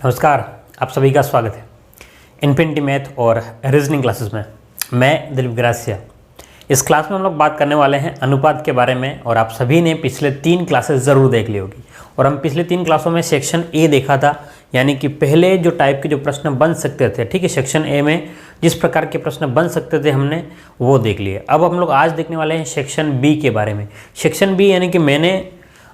नमस्कार, आप सभी का स्वागत है इन्फिनिटी मैथ और रीजनिंग क्लासेस में। मैं दिलीप ग्रासिया। इस क्लास में हम लोग बात करने वाले हैं अनुपात के बारे में। और आप सभी ने पिछले 3 क्लासेस ज़रूर देख ली होगी। और हम पिछले 3 क्लासों में सेक्शन ए देखा था, यानी कि पहले जो टाइप के जो प्रश्न बन सकते थे, ठीक है, सेक्शन ए में जिस प्रकार के प्रश्न बन सकते थे हमने वो देख लिए। अब हम लोग आज देखने वाले हैं सेक्शन बी के बारे में। सेक्शन बी यानी कि मैंने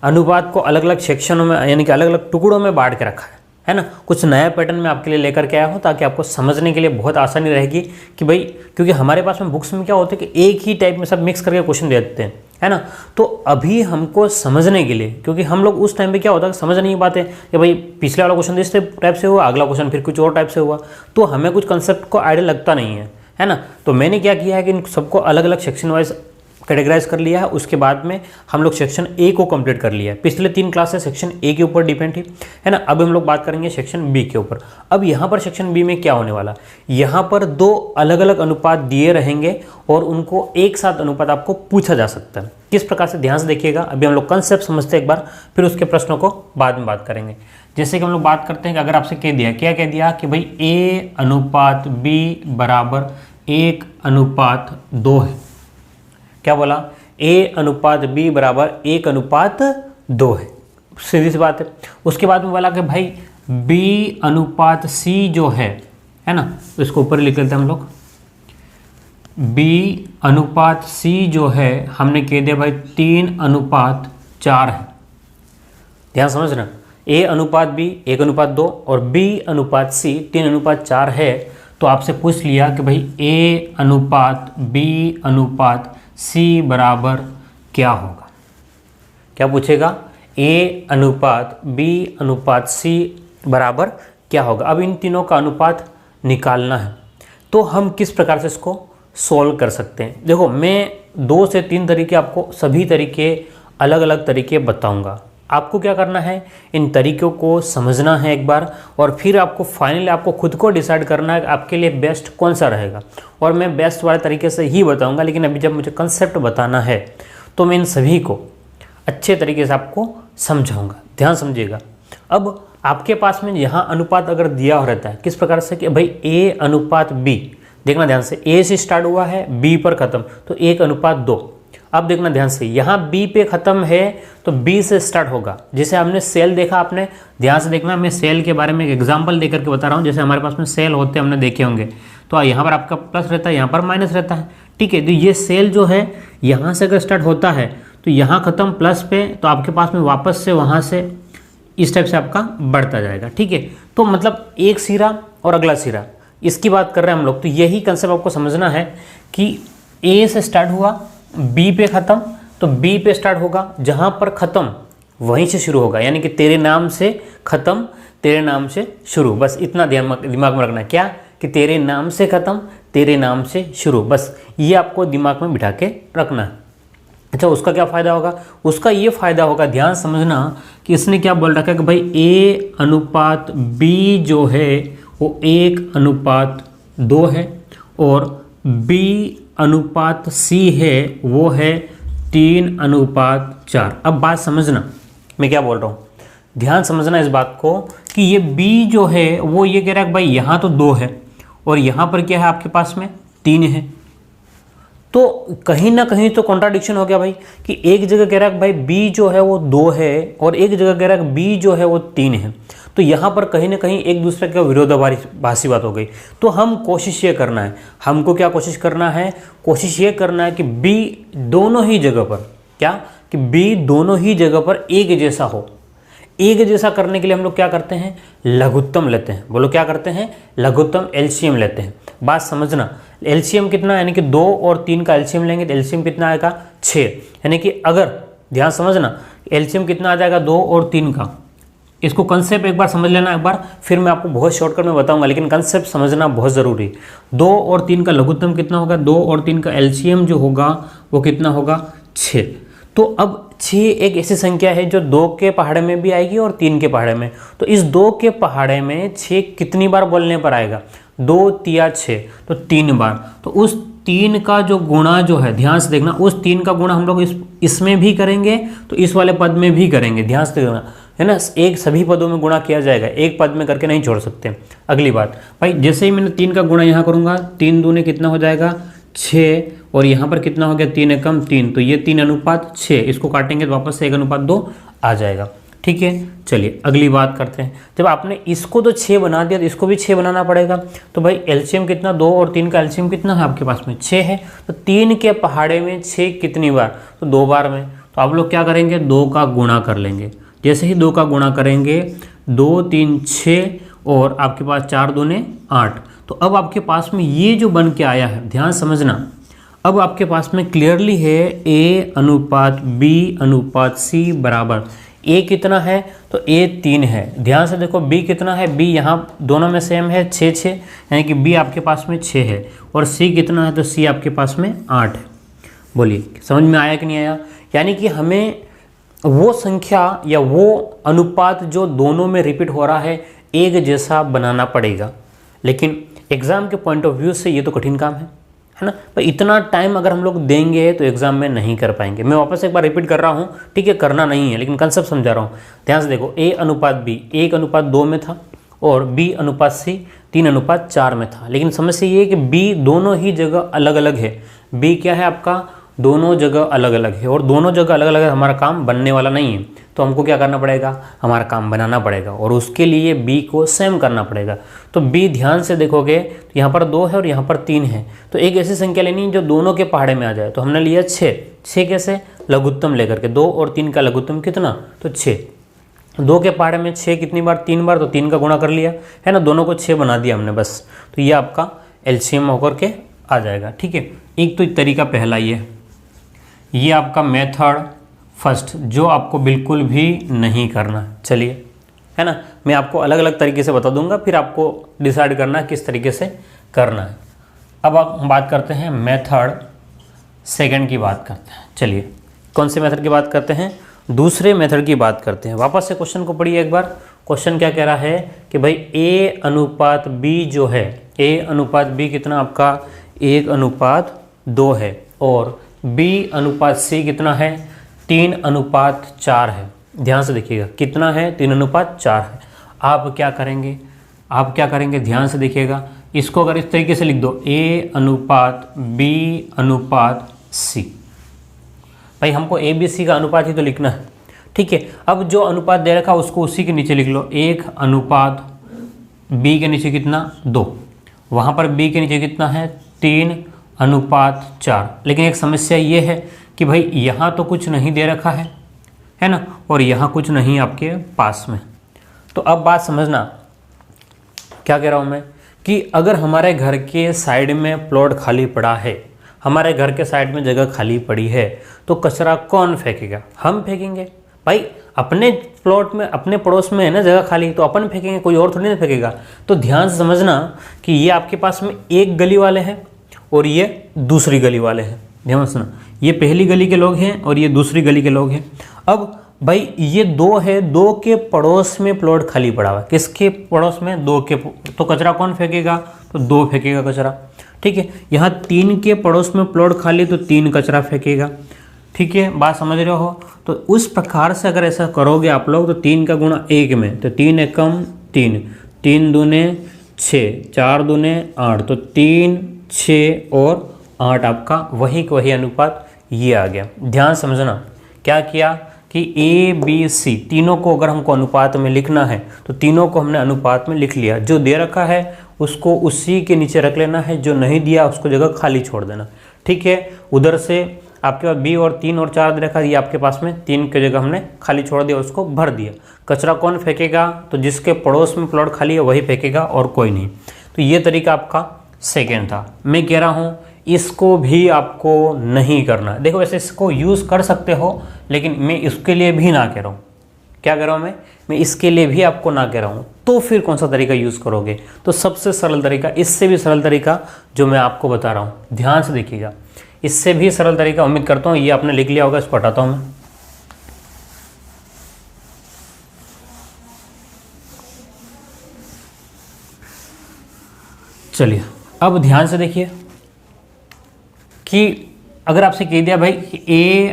अनुपात को अलग अलग सेक्शनों में यानी कि अलग अलग टुकड़ों में बांट के रखा है ना। कुछ नया पैटर्न मैं आपके लिए लेकर के आया हूँ ताकि आपको समझने के लिए बहुत आसानी रहेगी कि भाई, क्योंकि हमारे पास में बुक्स में क्या होता है कि एक ही टाइप में सब मिक्स करके क्वेश्चन दे देते हैं, है ना। तो अभी हमको समझने के लिए, क्योंकि हम लोग उस टाइम पे क्या होता है समझ नहीं पाते कि भाई पिछले वाला क्वेश्चन इस टाइप से हुआ, अगला क्वेश्चन फिर कुछ और टाइप से हुआ, तो हमें कुछ कंसेप्ट को आइडिया लगता नहीं है ना। तो मैंने क्या किया है कि इन सबको अलग अलग सेक्शन वाइज कैटेगराइज कर लिया है। उसके बाद में हम लोग सेक्शन ए को कंप्लीट कर लिया है। पिछले 3 क्लासेस सेक्शन ए के ऊपर डिपेंड थी, है ना। अब हम लोग बात करेंगे सेक्शन बी के ऊपर। अब यहाँ पर सेक्शन बी में क्या होने वाला, यहाँ पर 2 अलग अलग अनुपात दिए रहेंगे और उनको एक साथ अनुपात आपको पूछा जा सकता है। किस प्रकार से, ध्यान से देखिएगा। अभी हम लोग कंसेप्ट समझते हैं एक बार, फिर उसके प्रश्नों को बाद में बात करेंगे। जैसे कि हम लोग बात करते हैं कि अगर आपसे क्या कह दिया कि भाई ए अनुपात बी बराबर 1:2 है। क्या बोला, a अनुपात b बराबर 1:2 है। सीधी सी बात है। उसके बाद में बोला कि भाई b अनुपात c जो है ना, इसको ऊपर लिख लेते हैं हम लोग। b अनुपात c जो है हमने कह दिया भाई 3:4 है। ध्यान समझना, a अनुपात b 1:2 और b अनुपात c 3:4 है। तो आपसे पूछ लिया कि भाई a अनुपात b अनुपात c बराबर क्या होगा। क्या पूछेगा, a अनुपात b अनुपात c बराबर क्या होगा। अब इन तीनों का अनुपात निकालना है, तो हम किस प्रकार से इसको सॉल्व कर सकते हैं। देखो, मैं 2 से 3 तरीके आपको, सभी तरीके अलग अलग तरीके बताऊंगा। आपको क्या करना है, इन तरीक़ों को समझना है एक बार, और फिर आपको फाइनली आपको खुद को डिसाइड करना है कि आपके लिए बेस्ट कौन सा रहेगा। और मैं बेस्ट वाले तरीके से ही बताऊंगा, लेकिन अभी जब मुझे कंसेप्ट बताना है तो मैं इन सभी को अच्छे तरीके से आपको समझाऊंगा। ध्यान समझिएगा। अब आपके पास में यहाँ अनुपात अगर दिया हो रहता है किस प्रकार से कि भाई a अनुपात b, देखना ध्यान से, a से स्टार्ट हुआ है b पर ख़त्म, तो 1:2। अब देखना ध्यान से, यहाँ b पे ख़त्म है तो b से स्टार्ट होगा। जैसे हमने सेल देखा, आपने ध्यान से देखना, मैं सेल के बारे में एक एग्जांपल देकर के बता रहा हूँ। जैसे हमारे पास में सेल होते हैं, हमने देखे होंगे, तो यहाँ पर आपका प्लस रहता है, यहाँ पर माइनस रहता है, ठीक है। तो ये सेल जो है यहाँ से अगर स्टार्ट होता है तो यहाँ ख़त्म प्लस पे, तो आपके पास में वापस से वहाँ से इस टाइप से आपका बढ़ता जाएगा, ठीक है। तो मतलब एक सिरा और अगला सिरा, इसकी बात कर रहे हैं हम लोग। तो यही कंसेप्ट आपको समझना है कि ए से स्टार्ट हुआ, बी पे ख़त्म, तो बी पे स्टार्ट होगा, जहाँ पर ख़त्म वहीं से शुरू होगा, यानी कि तेरे नाम से ख़त्म, तेरे नाम से शुरू। बस इतना दिमाग में रखना है, क्या कि तेरे नाम से ख़त्म, तेरे नाम से शुरू। बस ये आपको दिमाग में बिठा के रखना है। अच्छा, उसका क्या फ़ायदा होगा, उसका ये फ़ायदा होगा, ध्यान समझना कि इसने क्या बोल रखा है कि भाई a अनुपात b जो है वो 1:2 है और b अनुपात c है वो है 3:4। अब बात समझना, मैं क्या बोल रहा हूँ, ध्यान समझना इस बात को कि ये b जो है वो ये कह रहा है कि भाई यहाँ तो 2 है और यहाँ पर क्या है आपके पास में 3 है। तो कहीं ना कहीं तो कॉन्ट्राडिक्शन हो गया भाई, कि एक जगह कह रहा है कि भाई b जो है वो 2 है और एक जगह कह रहा है कि b जो है वो 3 है। तो यहाँ पर कहीं ना कहीं एक दूसरे का विरोधाभासी बात हो गई। तो हम कोशिश ये करना है, हमको क्या कोशिश करना है, कोशिश ये करना है कि b दोनों ही जगह पर, क्या कि b दोनों ही जगह पर एक जैसा हो। एक जैसा करने के लिए हम लोग क्या करते हैं, लघुत्तम लेते हैं। बोलो क्या करते हैं, लघुत्तम एलसीएम लेते हैं। बात समझना, एलसीएम कितना, यानी कि 2 और 3 का एलसीएम लेंगे तो एलसीएम कितना आएगा 6। यानी कि अगर, ध्यान समझना, एलसीएम कितना आ जाएगा 2 और 3 का। इसको कंसेप्ट एक बार समझ लेना एक बार, फिर मैं आपको बहुत शॉर्टकट में बताऊंगा, लेकिन कंसेप्ट समझना बहुत ज़रूरी। 2 और 3 का लघुत्तम कितना होगा, 2 और 3 का एलसीएम जो होगा वो कितना होगा 6। तो अब 6 एक ऐसी संख्या है जो 2 के पहाड़े में भी आएगी और 3 के पहाड़े में। तो इस 2 के पहाड़े में 6 कितनी बार बोलने पर आएगा, 2 तिया 6, तो 3 बार। तो उस 3 का जो गुणा जो है, ध्यान से देखना, उस 3 का गुणा हम लोग इसमें भी करेंगे तो इस वाले पद में भी करेंगे। ध्यान से देखना, है ना, एक सभी पदों में गुणा किया जाएगा, एक पद में करके नहीं छोड़ सकते। अगली बात भाई, जैसे ही मैंने 3 का गुणा यहाँ करूँगा, 3 दूने कितना हो जाएगा 6, और यहाँ पर कितना हो गया 3 एकम 3, तो ये 3:6, इसको काटेंगे तो वापस से 1:2 आ जाएगा। ठीक है, चलिए अगली बात करते हैं। जब आपने इसको तो 6 बना दिया तो इसको भी 6 बनाना पड़ेगा। तो भाई एलसीएम कितना, 2 और 3 का एलसीएम कितना है आपके पास में 6 है। तो 3 के पहाड़े में 6 कितनी बार, तो 2 बार में। तो आप लोग क्या करेंगे, 2 का गुणा कर लेंगे। जैसे ही 2 का गुणा करेंगे, 2 3 6 और आपके पास 4 दूने 8। तो अब आपके पास में ये जो बन के आया है, ध्यान समझना, अब आपके पास में क्लियरली है A/B/C बराबर। A कितना है, तो A 3 है। ध्यान से देखो B कितना है, B यहाँ दोनों में सेम है 6 यानी कि B आपके पास में 6 है। और C कितना है, तो C आपके पास में 8 है। बोलिए समझ में आया कि नहीं आया। यानी कि हमें वो संख्या या वो अनुपात जो दोनों में रिपीट हो रहा है एक जैसा बनाना पड़ेगा। लेकिन एग्ज़ाम के पॉइंट ऑफ व्यू से ये तो कठिन काम है ना। पर इतना टाइम अगर हम लोग देंगे तो एग्जाम में नहीं कर पाएंगे। मैं वापस एक बार रिपीट कर रहा हूँ, ठीक है, करना नहीं है लेकिन कंसेप्ट समझा रहा हूँ। ध्यान से देखो, A/B 1:2 में था और B/C 3:4 में था। लेकिन समस्या ये है कि B दोनों ही जगह अलग अलग है। B क्या है आपका, दोनों जगह अलग अलग है, और दोनों जगह अलग अलग है, हमारा काम बनने वाला नहीं है। तो हमको क्या करना पड़ेगा, हमारा काम बनाना पड़ेगा, और उसके लिए B को सेम करना पड़ेगा। तो B ध्यान से देखोगे तो यहाँ पर 2 है और यहाँ पर 3 है। तो एक ऐसी संख्या लेनी है जो दोनों के पहाड़े में आ जाए। तो हमने लिया 6 कैसे, लघुत्तम लेकर के, 2 और 3 का लघुत्तम कितना, तो 6। 2 के पहाड़े में 6 कितनी बार, 3 बार, तो 3 का गुणा कर लिया है ना, दोनों को 6 बना दिया हमने बस। तो ये आपका एलसीएम होकर के आ जाएगा। ठीक है, एक तो तरीका पहला ये आपका मेथड फर्स्ट, जो आपको बिल्कुल भी नहीं करना। चलिए, है ना, मैं आपको अलग अलग तरीके से बता दूंगा, फिर आपको डिसाइड करना है किस तरीके से करना है। अब हम बात करते हैं मेथड सेकंड की बात करते हैं। चलिए, कौन से मेथड की बात करते हैं, दूसरे मेथड की बात करते हैं। वापस से क्वेश्चन को पढ़िए एक बार। क्वेश्चन क्या कह रहा है कि भाई A/B जो है, A/B कितना आपका 1:2 है, और B/C कितना है 3:4 है। ध्यान से देखिएगा कितना है, 3:4 है। आप क्या करेंगे, ध्यान से देखिएगा। इसको अगर इस तरीके से लिख दो, A/B/C। भाई हमको ABC का अनुपात ही तो लिखना है, ठीक है। अब जो अनुपात दे रखा उसको उसी के नीचे लिख लो, 1:B के नीचे कितना 2, वहाँ पर B के नीचे कितना है 3:4। लेकिन एक समस्या ये है कि भाई यहाँ तो कुछ नहीं दे रखा है ना, और यहाँ कुछ नहीं आपके पास में। तो अब बात समझना, क्या कह रहा हूँ मैं, कि अगर हमारे घर के साइड में प्लॉट खाली पड़ा है, हमारे घर के साइड में जगह खाली पड़ी है, तो कचरा कौन फेंकेगा, हम फेंकेंगे। भाई अपने प्लॉट में, अपने पड़ोस में है ना जगह खाली, तो अपन फेंकेंगे, कोई और थोड़ी ना फेंकेगा। तो ध्यान से समझना कि ये आपके पास में एक गली वाले हैं और ये दूसरी गली वाले हैं। ध्यान से सुना, ये पहली गली के लोग हैं और ये दूसरी गली के लोग हैं। अब भाई ये 2 है, 2 के पड़ोस में प्लॉट खाली पड़ा हुआ है। किसके पड़ोस में, 2 के। तो कचरा कौन फेंकेगा, तो 2 फेंकेगा कचरा, ठीक है। यहाँ 3 के पड़ोस में प्लॉट खाली, तो 3 कचरा फेंकेगा, ठीक है। बात समझ रहे हो। तो उस प्रकार से अगर ऐसा करोगे आप लोग, तो 3 का गुणा 1 में, तो 3 एकम 3, 3 दूने 6, 4 दूने 8, तो 3 6 और 8 आपका वही अनुपात ये आ गया। ध्यान समझना, क्या किया कि ABC तीनों को अगर हमको अनुपात में लिखना है तो तीनों को हमने अनुपात में लिख लिया। जो दे रखा है उसको उसी के नीचे रख लेना है, जो नहीं दिया उसको जगह खाली छोड़ देना, ठीक है। उधर से आपके पास B और 3 और 4 दे रखा है, ये आपके पास में 3 की जगह हमने खाली छोड़ दिया, उसको भर दिया। कचरा कौन फेंकेगा, तो जिसके पड़ोस में प्लॉट खाली है वही फेंकेगा और कोई नहीं। तो ये तरीका आपका सेकेंड था। मैं कह रहा हूँ इसको भी आपको नहीं करना। देखो वैसे इसको यूज़ कर सकते हो, लेकिन मैं इसके लिए भी ना कह रहा हूँ। क्या कह रहा हूँ मैं इसके लिए भी आपको ना कह रहा हूँ। तो फिर कौन सा तरीका यूज़ करोगे, तो सबसे सरल तरीका, इससे भी सरल तरीका जो मैं आपको बता रहा हूँ, ध्यान से देखिएगा। इससे भी सरल तरीका, उम्मीद करता हूँ ये आपने लिख लिया होगा, इसको हटाता हूँ मैं। चलिए अब ध्यान से देखिए कि अगर आपसे कह दिया भाई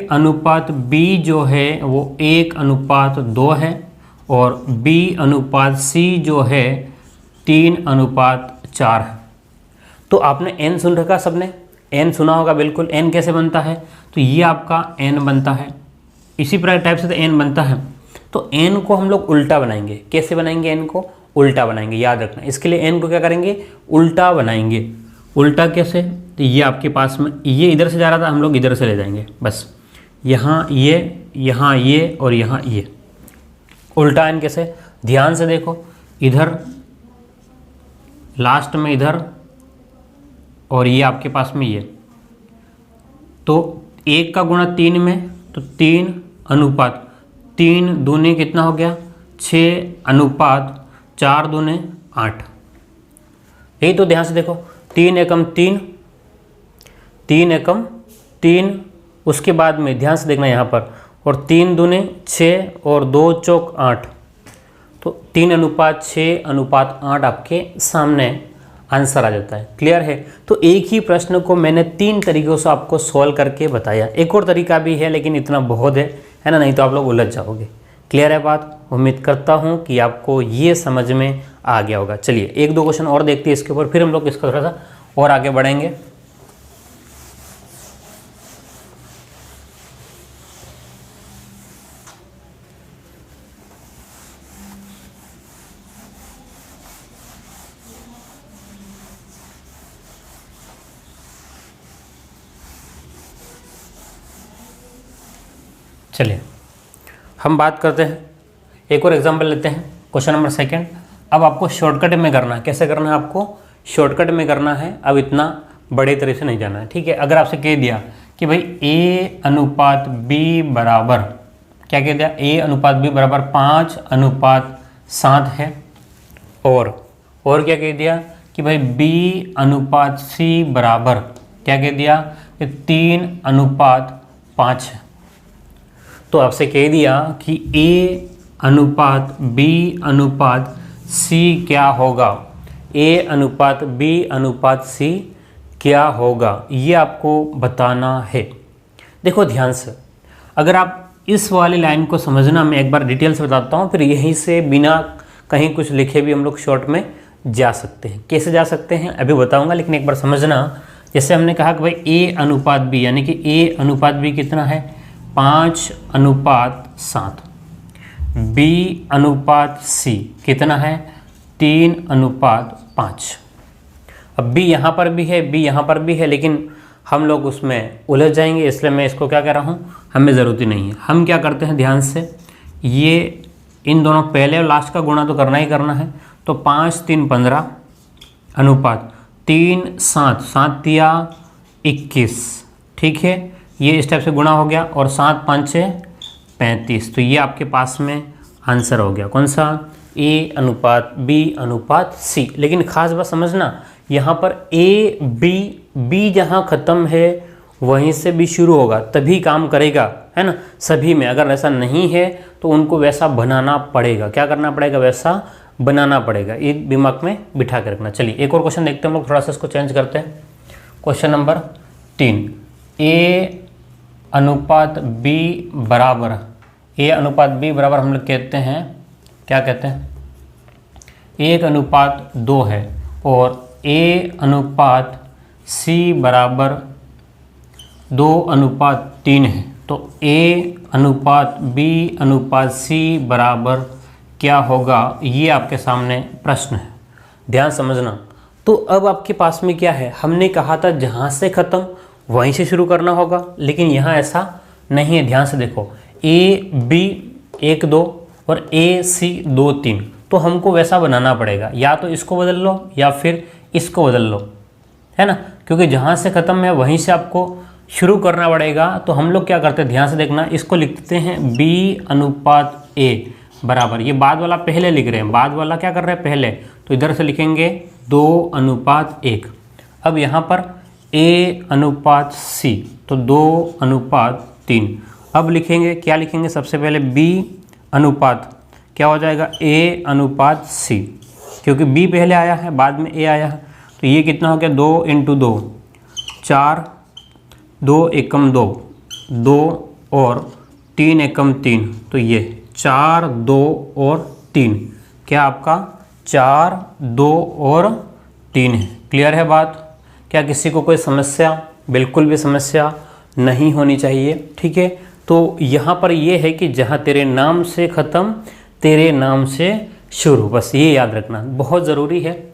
A/B जो है वो 1:2 है, और B अनुपात C जो है 3:4 है। तो आपने n सुन रखा, सबने n सुना होगा बिल्कुल। n कैसे बनता है, तो ये आपका n बनता है, इसी प्रकार टाइप से तो n बनता है। तो n को हम लोग उल्टा बनाएंगे। कैसे बनाएंगे, n को उल्टा बनाएंगे, याद रखना। इसके लिए n को क्या करेंगे, उल्टा बनाएंगे। उल्टा कैसे, तो ये आपके पास में ये इधर से जा रहा था, हम लोग इधर से ले जाएंगे बस। यहाँ ये और यहाँ ये। उल्टा n कैसे, ध्यान से देखो, इधर लास्ट में इधर और ये आपके पास में ये। तो 1 का गुणा 3 में, तो 3:3 दूनी कितना हो गया, 6:4 दूने 8। यही तो ध्यान से देखो, 3 एकम 3, 3 एकम 3, उसके बाद में ध्यान से देखना यहाँ पर, और 3 दूने 6 और 2 चौक 8। तो 3:6:8 आपके सामने आंसर आ जाता है। क्लियर है। तो एक ही प्रश्न को मैंने 3 तरीक़ों से आपको सॉल्व करके बताया। एक और तरीका भी है लेकिन इतना बहुत है ना, नहीं तो आप लोग उलझ जाओगे। क्लियर है बात। उम्मीद करता हूँ कि आपको ये समझ में आ गया होगा। चलिए 1-2 क्वेश्चन और देखते हैं इसके ऊपर, फिर हम लोग इसको थोड़ा सा और आगे बढ़ेंगे। चलिए हम बात करते हैं, एक और एग्जांपल लेते हैं। Question number 2। अब आपको शॉर्टकट में करना है। कैसे करना है, आपको शॉर्टकट में करना है। अब इतना बड़े तरह से नहीं जाना है, ठीक है। अगर आपसे कह दिया कि भाई A/B बराबर, क्या कह दिया, A/B बराबर 5:7 है, और क्या कह दिया कि भाई B/C बराबर, क्या कह दिया, 3:5 है। तो आपसे कह दिया कि A/B/C क्या होगा, A/B/C क्या होगा, ये आपको बताना है। देखो ध्यान से, अगर आप इस वाली लाइन को समझना, मैं एक बार डिटेल से बताता हूँ, फिर यहीं से बिना कहीं कुछ लिखे भी हम लोग शॉर्ट में जा सकते हैं। कैसे जा सकते हैं अभी बताऊँगा, लेकिन एक बार समझना। जैसे हमने कहा कि भाई A/B, यानी कि A/B कितना है, 5:7, B/C कितना है, 3:5। अब B यहाँ पर भी है, B यहाँ पर भी है, लेकिन हम लोग उसमें उलझ जाएंगे, इसलिए मैं इसको क्या कह रहा हूँ, हमें ज़रूरत ही नहीं है। हम क्या करते हैं, ध्यान से, ये इन दोनों पहले और लास्ट का गुणा तो करना ही करना है। तो 5×3 = 15 अनुपात 3 7 7 या 21, ठीक है। ये इस टाइप से गुणा हो गया, और 7 5 6 35। तो ये आपके पास में आंसर हो गया, कौन सा, A/B/C। लेकिन खास बात समझना, यहाँ पर B जहाँ ख़त्म है वहीं से भी शुरू होगा, तभी काम करेगा, है ना। सभी में अगर ऐसा नहीं है तो उनको वैसा बनाना पड़ेगा। क्या करना पड़ेगा, वैसा बनाना पड़ेगा। ये दिमाग में बिठा कर रखना। चलिए एक और क्वेश्चन देखते हैं हम लोग, थोड़ा सा इसको चेंज करते हैं। क्वेश्चन नंबर 3, A/B बराबर, A/B बराबर हम लोग कहते हैं, क्या कहते हैं, 1:2 है, और A/C बराबर 2:3 है। तो A/B/C बराबर क्या होगा, ये आपके सामने प्रश्न है। ध्यान समझना। तो अब आपके पास में क्या है, हमने कहा था जहाँ से ख़त्म वहीं से शुरू करना होगा, लेकिन यहाँ ऐसा नहीं है। ध्यान से देखो, AB 1 2 और AC 2 3, तो हमको वैसा बनाना पड़ेगा। या तो इसको बदल लो या फिर इसको बदल लो, है ना, क्योंकि जहाँ से ख़त्म है वहीं से आपको शुरू करना पड़ेगा। तो हम लोग क्या करते हैं, ध्यान से देखना, इसको लिखते हैं B/A बराबर, ये बाद वाला पहले लिख रहे हैं, बाद वाला क्या कर रहे हैं पहले, तो इधर से लिखेंगे 2:1। अब यहाँ पर A/C, तो 2:3। अब लिखेंगे, क्या लिखेंगे, सबसे पहले B अनुपात, क्या हो जाएगा, A/C, क्योंकि B पहले आया है, बाद में A आया है। तो ये कितना हो गया, 2 × 2 4, 2 एकम 2 2 और 3 एकम 3, तो ये 4, 2 और 3, क्या आपका 4, 2 और 3 है। क्लियर है बात? क्या किसी को कोई समस्या? बिल्कुल भी समस्या नहीं होनी चाहिए, ठीक है। तो यहाँ पर ये है कि जहाँ तेरे नाम से ख़त्म तेरे नाम से शुरू, बस ये याद रखना बहुत ज़रूरी है।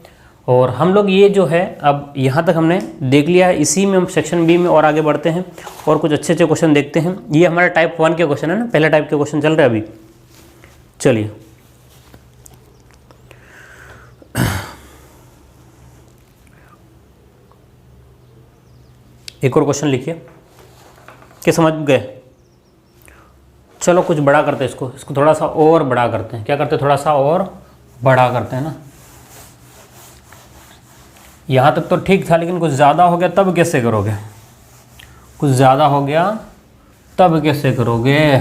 और हम लोग ये जो है अब यहाँ तक हमने देख लिया है, इसी में हम सेक्शन बी में और आगे बढ़ते हैं और कुछ अच्छे अच्छे क्वेश्चन देखते हैं। ये हमारा टाइप 1 के क्वेश्चन है ना, पहला टाइप के क्वेश्चन चल रहे हैं अभी। चलिए एक और क्वेश्चन लिखिए। क्या समझ गए? चलो कुछ बड़ा करते हैं इसको थोड़ा सा और बड़ा करते हैं। क्या करते हैं? थोड़ा सा और बड़ा करते हैं ना। यहाँ तक तो ठीक था, लेकिन कुछ ज़्यादा हो गया तब कैसे करोगे? कुछ ज़्यादा हो गया तब कैसे करोगे?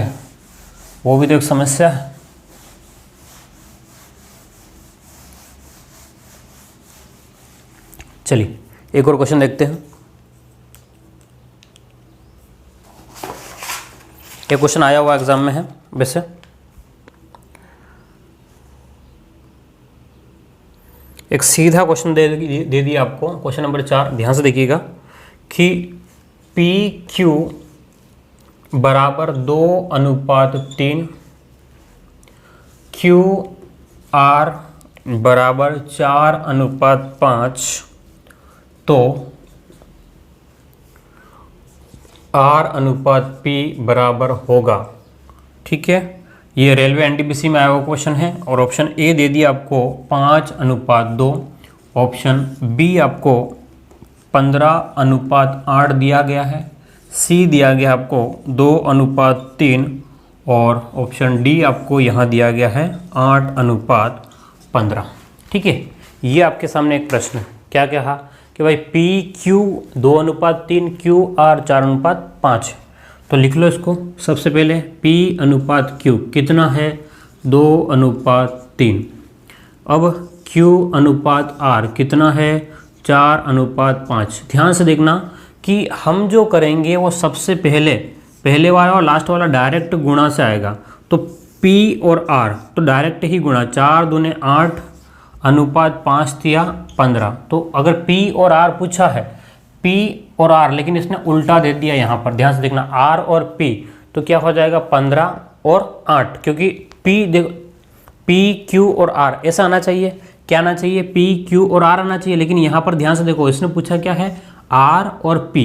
वो भी तो एक समस्या है। चलिए एक और क्वेश्चन देखते हैं। एक क्वेश्चन आया हुआ एग्जाम में है वैसे। एक सीधा क्वेश्चन दे दिया आपको, क्वेश्चन नंबर 4, ध्यान से देखिएगा कि पी क्यू बराबर 2:3, क्यू आर बराबर 4:5, तो R/P बराबर होगा। ठीक है, ये रेलवे एनटीपीसी में आया हुआ क्वेश्चन है। और ऑप्शन ए दे दिया आपको 5:2, ऑप्शन बी आपको 15:8 दिया गया है, सी दिया गया आपको 2:3 और ऑप्शन डी आपको यहाँ दिया गया है 8:15। ठीक है, ये आपके सामने एक प्रश्न है। क्या कहा कि भाई पी क्यू 2:3, क्यू आर 4:5 है। तो लिख लो इसको। सबसे पहले P अनुपात Q कितना है? 2:3। अब Q अनुपात R कितना है? 4:5। ध्यान से देखना कि हम जो करेंगे वो सबसे पहले वाला और लास्ट वाला डायरेक्ट गुणा से आएगा। तो P और R तो डायरेक्ट ही गुणा, 4 दूने 8 अनुपात 5 दिया 15। तो अगर P और R पूछा है, P और R, लेकिन इसने उल्टा दे दिया यहाँ पर, ध्यान से देखना R और P, तो क्या हो जाएगा 15 और 8, क्योंकि P देखो P Q और R ऐसा आना चाहिए। क्या आना चाहिए? P Q और R आना चाहिए। लेकिन यहाँ पर ध्यान से देखो, इसने पूछा क्या है? R और P,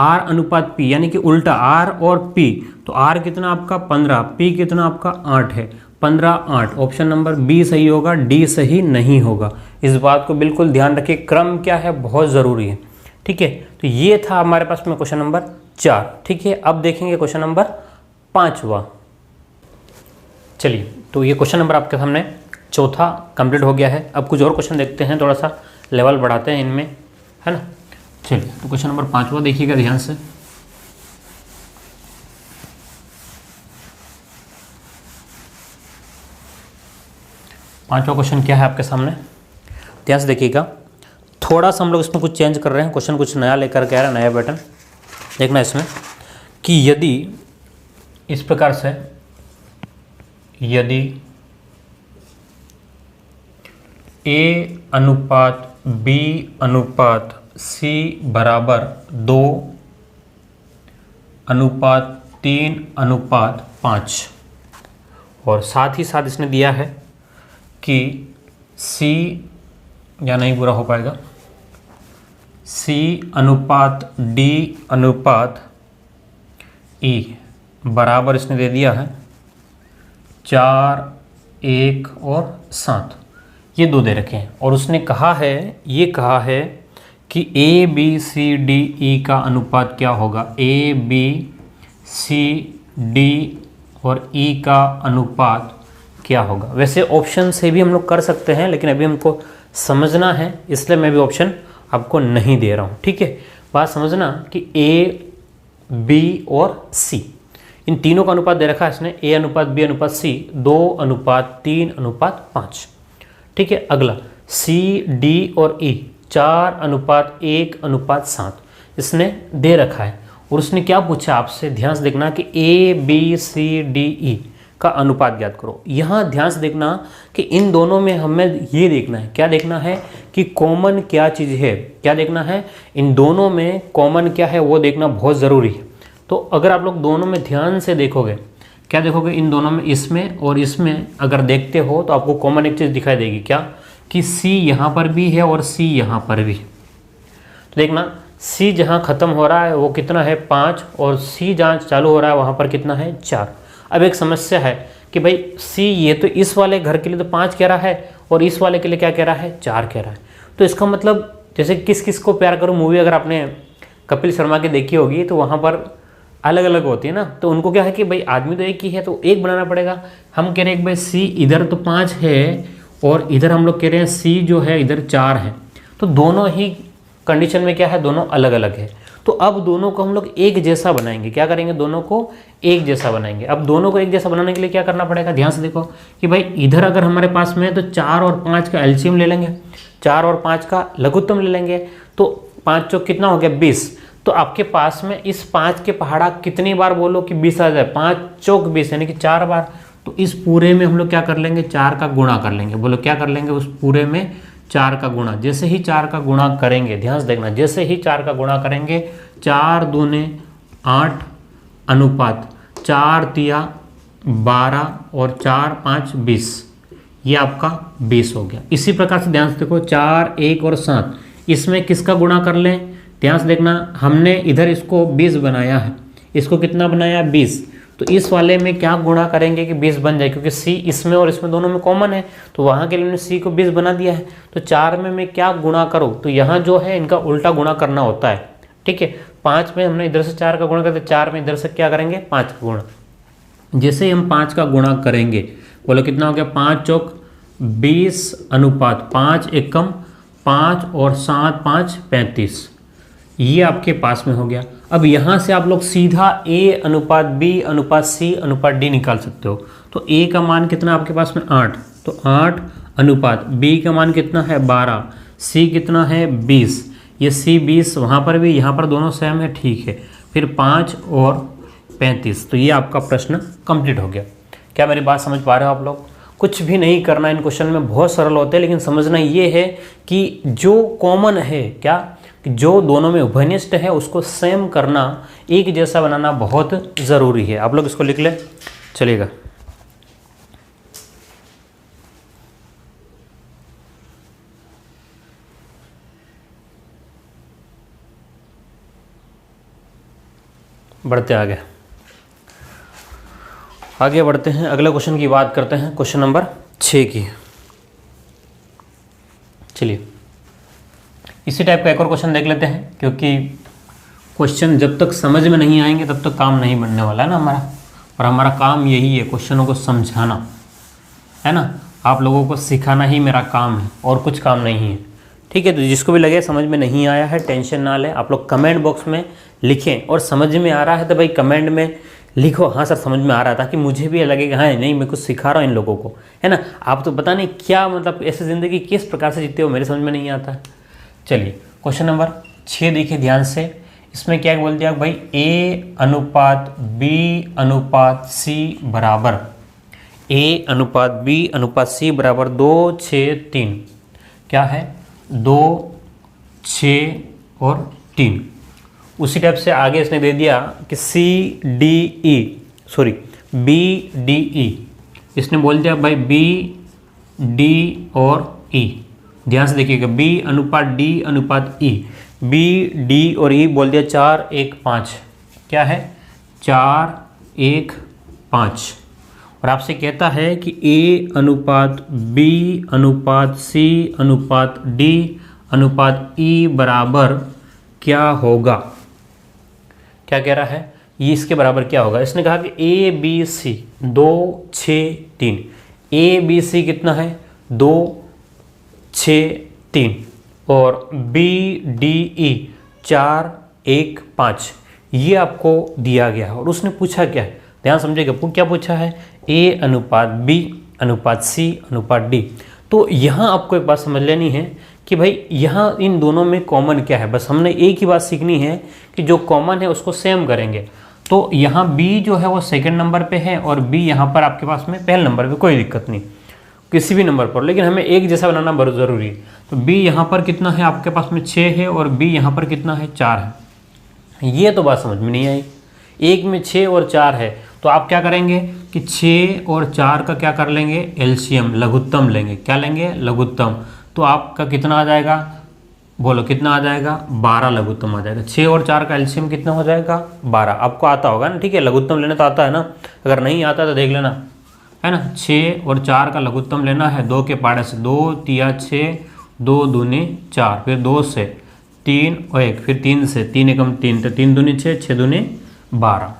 R अनुपात P, यानी कि उल्टा R और P। तो R कितना आपका 15, P कितना आपका 8 है, 15, 8। ऑप्शन नंबर बी सही होगा, डी सही नहीं होगा। इस बात को बिल्कुल ध्यान रखिए, क्रम क्या है बहुत ज़रूरी है। ठीक है, तो ये था हमारे पास में क्वेश्चन नंबर 4। ठीक है, अब देखेंगे क्वेश्चन नंबर 5वां। चलिए, तो ये क्वेश्चन नंबर आपके सामने 4था कंप्लीट हो गया है। अब कुछ और क्वेश्चन देखते हैं, थोड़ा सा लेवल बढ़ाते हैं इनमें, है ना। चलिए, तो क्वेश्चन नंबर 5वां देखिएगा ध्यान से। पांचवा क्वेश्चन क्या है आपके सामने, ध्यान से देखिएगा। थोड़ा सा हम लोग इसमें कुछ चेंज कर रहे हैं, क्वेश्चन कुछ नया लेकर के आ रहा है, नया पैटर्न देखना इसमें कि यदि इस प्रकार से, यदि A अनुपात B अनुपात C बराबर 2:3:5 और साथ ही साथ इसने दिया है कि C, या नहीं पूरा हो पाएगा, C अनुपात D अनुपात E बराबर इसने दे दिया है 4, 1 और 7, ये 2 दे रखे हैं। और उसने कहा है, ये कहा है कि A B C D E का अनुपात क्या होगा? A B C D और E का अनुपात क्या होगा? वैसे ऑप्शन से भी हम लोग कर सकते हैं, लेकिन अभी हमको समझना है, इसलिए मैं भी ऑप्शन आपको नहीं दे रहा हूँ। ठीक है, बात समझना कि A B और C इन तीनों का अनुपात दे रखा है इसने, A अनुपात B अनुपात C 2:3:5। ठीक है, अगला C D और E 4:1:7 इसने दे रखा है। और उसने क्या पूछा आपसे, ध्यान से देखना कि A B C D E का अनुपात ज्ञात करो। यहाँ ध्यान से देखना कि इन दोनों में हमें ये देखना है, क्या देखना है कि कॉमन क्या चीज़ है, क्या देखना है, इन दोनों में कॉमन क्या है वो देखना बहुत ज़रूरी है। तो अगर आप लोग दोनों में ध्यान से देखोगे, क्या देखोगे, इन दोनों में, इसमें और इसमें अगर देखते हो तो आपको कॉमन एक चीज़ दिखाई देगी, क्या कि C यहाँ पर भी है और C यहाँ पर भी। तो देखना C जहाँ ख़त्म हो रहा है वो कितना है 5, और C जहाँ चालू हो रहा है वहाँ पर कितना है 4। अब एक समस्या है कि भाई C ये तो इस वाले घर के लिए तो 5 कह रहा है और इस वाले के लिए क्या कह रहा है 4 कह रहा है। तो इसका मतलब जैसे किस किस को प्यार करूँ मूवी अगर आपने कपिल शर्मा की देखी होगी तो वहाँ पर अलग अलग होती है ना, तो उनको क्या है कि भाई आदमी तो एक ही है तो एक बनाना पड़ेगा। हम कह रहे हैं कि भाई C इधर तो 5 है और इधर हम लोग कह रहे हैं C जो है इधर 4 है, तो दोनों ही कंडीशन में क्या है, दोनों अलग अलग है। तो अब दोनों को हम लोग एक जैसा बनाएंगे, क्या करेंगे, दोनों को एक जैसा बनाएंगे। अब दोनों को एक जैसा बनाने के लिए क्या करना पड़ेगा, ध्यान से देखो कि भाई इधर अगर हमारे पास में है तो 4 और 5 का एलसीएम ले लेंगे, 4 और 5 का लघुत्तम ले लेंगे, तो 5 चौक कितना हो गया 20। तो आपके पास में इस 5 के पहाड़ा कितनी बार बोलो कि 20 आ जाए, 5 चौक 20 यानी कि 4 बार। तो इस पूरे में हम लोग क्या कर लेंगे, 4 का गुणा कर लेंगे। बोलो क्या कर लेंगे, उस पूरे में 4 का गुणा। जैसे ही 4 का गुणा करेंगे, ध्यान से देखना, जैसे ही 4 का गुणा करेंगे, 4 दूने 8 अनुपात 4 तिया 12 और 4 5 20, ये आपका 20 हो गया। इसी प्रकार से ध्यान से देखो 4 1 और 7, इसमें किसका गुणा कर लें, ध्यान से देखना, हमने इधर इसको 20 बनाया है, इसको कितना बनाया 20, तो इस वाले में क्या गुणा करेंगे कि 20 बन जाए, क्योंकि C इसमें और इसमें दोनों में कॉमन है, तो वहाँ के लिए मैंने C को 20 बना दिया है। तो 4 में मैं क्या गुणा करूँ, तो यहाँ जो है इनका उल्टा गुणा करना होता है, ठीक है। 5 में हमने इधर से 4 का गुणा करते, 4 में इधर से क्या करेंगे 5 का गुणा। जैसे ही हम 5 का गुणा करेंगे, बोलो कितना हो गया, 5 चौक 20 अनुपात 5 एकम 5 और 7 5 35, ये आपके पास में हो गया। अब यहाँ से आप लोग सीधा A अनुपात B अनुपात C अनुपात D निकाल सकते हो। तो A का मान कितना आपके पास में 8, तो 8 अनुपात B का मान कितना है 12, C कितना है 20, ये C 20, वहाँ पर भी यहाँ पर दोनों सेम है, ठीक है। फिर 5 और 35, तो ये आपका प्रश्न कंप्लीट हो गया। क्या मेरी बात समझ पा रहे हो आप लोग? कुछ भी नहीं करना इन क्वेश्चन में, बहुत सरल होते हैं, लेकिन समझना ये है कि जो कॉमन है, क्या जो दोनों में उभयनिष्ठ है उसको सेम करना, एक जैसा बनाना बहुत ज़रूरी है। आप लोग इसको लिख ले, चलिएगा। बढ़ते आगे बढ़ते हैं, अगले क्वेश्चन की बात करते हैं, क्वेश्चन नंबर 6 की। चलिए इसी टाइप का एक और क्वेश्चन देख लेते हैं, क्योंकि क्वेश्चन जब तक समझ में नहीं आएंगे तब तक काम नहीं बनने वाला है ना हमारा, और हमारा काम यही है क्वेश्चनों को समझाना, है ना। आप लोगों को सिखाना ही मेरा काम है और कुछ काम नहीं है, ठीक है। तो जिसको भी लगे समझ में नहीं आया है टेंशन ना ले, आप लोग कमेंट बॉक्स में लिखें, और समझ में आ रहा है तो भाई कमेंट में लिखो हाँ सर समझ में आ रहा था, कि मुझे भी लगेगा हाँ नहीं मैं कुछ सिखा रहा हूँ इन लोगों को, है ना। आप तो पता नहीं क्या मतलब ऐसी ज़िंदगी किस प्रकार से जीते हो, मेरे समझ में नहीं आता। चलिए क्वेश्चन नंबर 6 देखिए ध्यान से, इसमें क्या बोल दिया भाई, A अनुपात B अनुपात C बराबर, A अनुपात B अनुपात C बराबर 2 6 3, क्या है 2 6 और 3। उसी टाइप से आगे इसने दे दिया कि B D E, इसने बोल दिया भाई B D और E। ध्यान से देखिएगा, B अनुपात D अनुपात E, B D और E बोल दिया 4 1 5, क्या है 4 1 5। और आपसे कहता है कि A अनुपात B अनुपात C अनुपात D अनुपात E बराबर क्या होगा, क्या कह रहा है, ये इसके बराबर क्या होगा। इसने कहा कि A B C 2 6 3, A B C कितना है 2 6 3, और B D E 4 1 5, ये आपको दिया गया है। और उसने पूछा क्या है, ध्यान समझिएगा, क्या पूछा है, A अनुपात B अनुपात C अनुपात D। तो यहाँ आपको एक बात समझ लेनी है कि भाई यहाँ इन दोनों में कॉमन क्या है, बस हमने एक ही बात सीखनी है कि जो कॉमन है उसको सेम करेंगे। तो यहाँ B जो है वो सेकंड नंबर पे है और B यहाँ पर आपके पास में पहले नंबर पे, कोई दिक्कत नहीं किसी भी नंबर पर, लेकिन हमें एक जैसा बनाना बहुत ज़रूरी है। तो B यहाँ पर कितना है आपके पास में 6 है और B यहाँ पर कितना है 4 है। ये तो बात समझ में नहीं आई, एक में 6 और 4 है तो आप क्या करेंगे कि 6 और 4 का क्या कर लेंगे, एलसीएम लघुत्तम लेंगे। क्या लेंगे, लघुत्तम। तो आपका कितना आ जाएगा, बोलो कितना आ जाएगा, 12 लघुत्तम आ जाएगा। 6 और 4 का एलसीएम कितना हो जाएगा, 12। आपको आता होगा ना, ठीक है, लघुत्तम लेने तो आता है ना, अगर नहीं आता तो देख लेना, है ना। 6 और 4 का लघुत्तम लेना है, 2 के पाड़े से 2 तिया 6, 2 दूनी 4, फिर 2 से 3 और 1, फिर 3 से 3 एकम 3, तो 3 दूनी 6, 6 दूनी 12।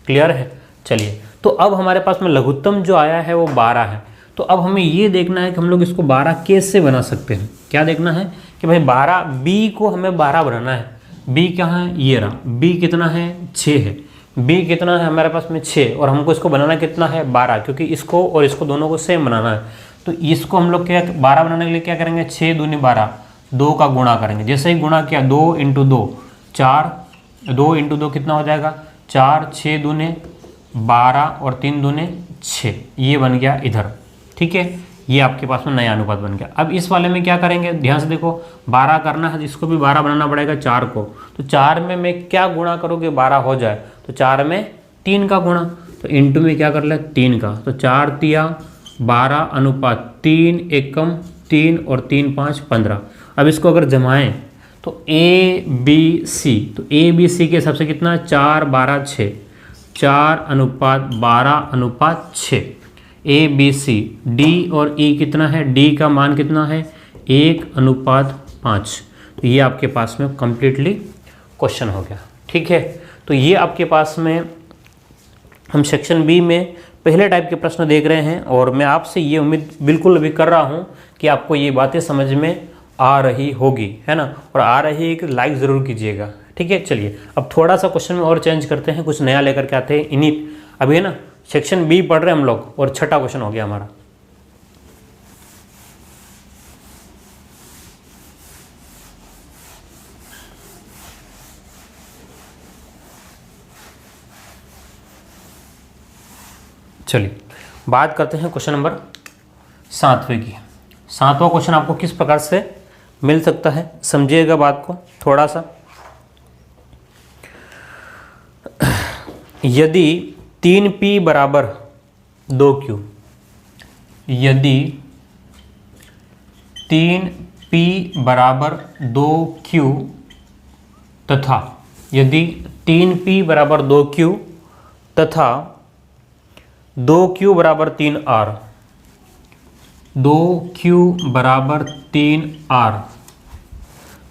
क्लियर है। चलिए, तो अब हमारे पास में लघुत्तम जो आया है वो 12 है। तो अब हमें ये देखना है कि हम लोग इसको 12 कैसे बना सकते हैं। क्या देखना है कि भाई 12 B को हमें 12 बनाना है। B कहाँ है, ये रहा। B कितना है, 6 है। B कितना है हमारे पास में 6, और हमको इसको बनाना कितना है, 12, क्योंकि इसको और इसको दोनों को सेम बनाना है। तो इसको हम लोग क्या 12 बनाने के लिए क्या करेंगे, 6 दूनी 12, 2 का गुणा करेंगे। जैसे ही गुणा किया 2 × 2 4, 2 × 2 कितना हो जाएगा 4, 6 दूने 12 और 3 दूने 6, ये बन गया इधर। ठीक है, ये आपके पास में नया अनुपात बन गया। अब इस वाले में क्या करेंगे, ध्यान से देखो, 12 करना है, इसको भी 12 बनाना पड़ेगा 4 को। तो 4 में मैं क्या गुणा करूँ कि 12 हो जाए, तो 4 में 3 का गुणा, तो इंटू में क्या कर ले 3 का, तो 4 तिया 12 अनुपात 3 एकम 3 और 3 5 15। अब इसको अगर जमाएं तो ABC, तो ABC के हिसाब से कितना है 4 12 6, 4 अनुपात 12 अनुपात 6। ABC, D और E कितना है, D का मान कितना है 1 अनुपात 5। तो ये आपके पास में कंप्लीटली क्वेश्चन हो गया। ठीक है, तो ये आपके पास में हम सेक्शन बी में पहले टाइप के प्रश्न देख रहे हैं, और मैं आपसे ये उम्मीद बिल्कुल भी कर रहा हूँ कि आपको ये बातें समझ में आ रही होगी, है ना, और आ रही है कि लाइक ज़रूर कीजिएगा। ठीक है, चलिए अब थोड़ा सा क्वेश्चन में और चेंज करते हैं, कुछ नया लेकर के आते हैं इन्हीं। अभी है ना सेक्शन बी पढ़ रहे हैं हम लोग, और छठा क्वेश्चन हो गया हमारा। चलिए बात करते हैं क्वेश्चन नंबर 7वें की। 7वां क्वेश्चन आपको किस प्रकार से मिल सकता है, समझिएगा बात को थोड़ा सा। यदि 3p बराबर 2q, यदि 3p बराबर 2q तथा यदि 3p बराबर 2q तथा 2q बराबर 3r, 2q बराबर 3r,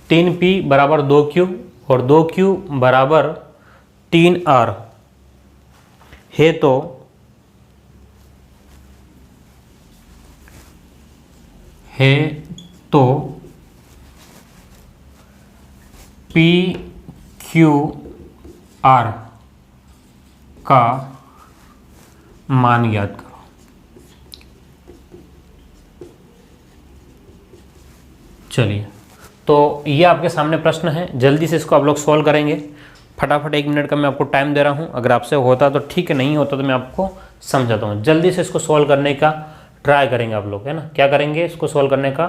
3p बराबर 2q और 2q बराबर 3r है, तो p q r का मान ज्ञात करो। चलिए, तो ये आपके सामने प्रश्न है, जल्दी से इसको आप लोग सॉल्व करेंगे। फटाफट 1 मिनट का मैं आपको टाइम दे रहा हूँ, अगर आपसे होता तो ठीक है, नहीं होता तो मैं आपको समझाता हूँ। जल्दी से इसको सॉल्व करने का ट्राई करेंगे आप लोग, है ना। क्या करेंगे, इसको सॉल्व करने का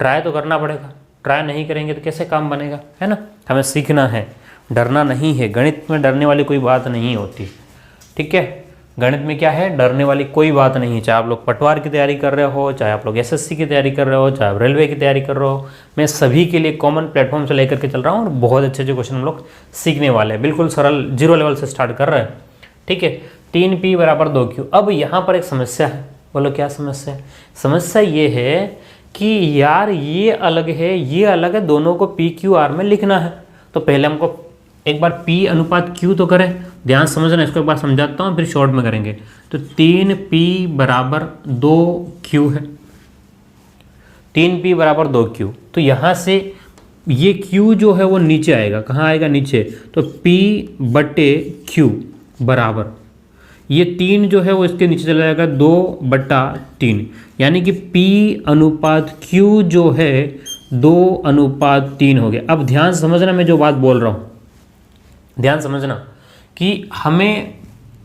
ट्राई तो करना पड़ेगा, ट्राई नहीं करेंगे तो कैसे काम बनेगा, है ना। हमें सीखना है, डरना नहीं है। गणित में डरने वाली कोई बात नहीं होती, ठीक है। गणित में क्या है, डरने वाली कोई बात नहीं है। चाहे आप लोग पटवार की तैयारी कर रहे हो, चाहे आप लोग एसएससी की तैयारी कर रहे हो, चाहे आप रेलवे की तैयारी कर रहे हो, मैं सभी के लिए कॉमन प्लेटफॉर्म से लेकर के चल रहा हूँ, और बहुत अच्छे अच्छे क्वेश्चन हम लोग सीखने वाले हैं। बिल्कुल सरल 0 लेवल से स्टार्ट कर रहे हैं, ठीक है। 3p बराबर 2q। अब यहाँ पर एक समस्या है, बोलो क्या समस्या है। समस्या ये है कि यार ये अलग है, ये अलग है, दोनों को p q r में लिखना है। तो पहले हमको एक बार p अनुपात q तो करें, ध्यान समझना, इसको एक बार समझाता हूँ फिर शॉर्ट में करेंगे। तो 3p बराबर 2q है, 3p बराबर 2q। तो यहाँ से ये q जो है वो नीचे आएगा, कहाँ आएगा, नीचे। तो p बटे q बराबर ये 3 जो है वो इसके नीचे चला जाएगा 2/3, यानी कि p अनुपात q जो है 2/3 हो गया। अब ध्यान समझना, मैं जो बात बोल रहा हूँ ध्यान समझना, कि हमें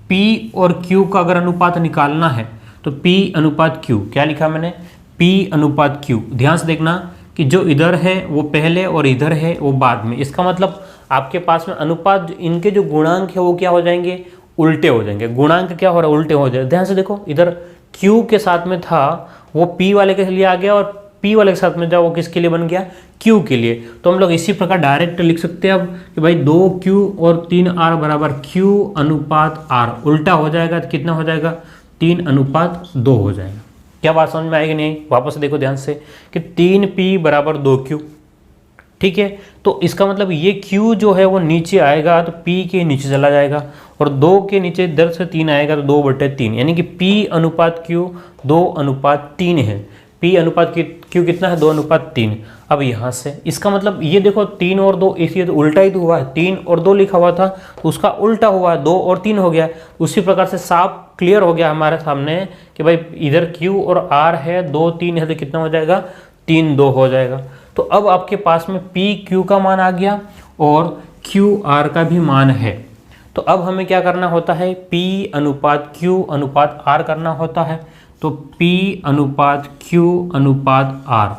P और Q का अगर अनुपात निकालना है तो P अनुपात Q, क्या लिखा मैंने, P अनुपात Q। ध्यान से देखना कि जो इधर है वो पहले और इधर है वो बाद में। इसका मतलब आपके पास में अनुपात, इनके जो गुणांक है वो क्या हो जाएंगे, उल्टे हो जाएंगे। गुणांक क्या हो रहा है, उल्टे हो जाए। ध्यान से देखो, इधर Q के साथ में था वो P वाले के लिए आ गया, और P वाले के साथ में जाओ वो किसके लिए बन गया, Q के लिए। तो हम लोग इसी प्रकार डायरेक्ट लिख सकते हैं अब कि भाई 2Q और 3R बराबर Q अनुपात R। उल्टा हो जाएगा तो कितना हो जाएगा, 3 अनुपात 2 हो जाएगा। क्या बात समझ में आएगी नहीं, वापस देखो ध्यान से कि 3P बराबर 2Q, ठीक है। तो इसका मतलब ये Q जो है वो नीचे आएगा तो P के नीचे चला जाएगा, और 2 के नीचे इधर से 3 आएगा तो 2/3, यानी कि P अनुपात Q 2:3 है। P अनुपात Q कितना है, 2:3। अब यहाँ से इसका मतलब ये देखो 3 और 2 इसी तो उल्टा ही तो हुआ है। 3 और 2 लिखा हुआ था तो उसका उल्टा हुआ है, 2 और 3 हो गया। उसी प्रकार से साफ क्लियर हो गया हमारे सामने कि भाई इधर Q और R है, 2 3 है तो कितना हो जाएगा, 3 2 हो जाएगा। तो अब आपके पास में P Q का मान आ गया और Q R का भी मान है। तो अब हमें क्या करना होता है, P अनुपात Q अनुपात R करना होता है। तो P अनुपात Q अनुपात R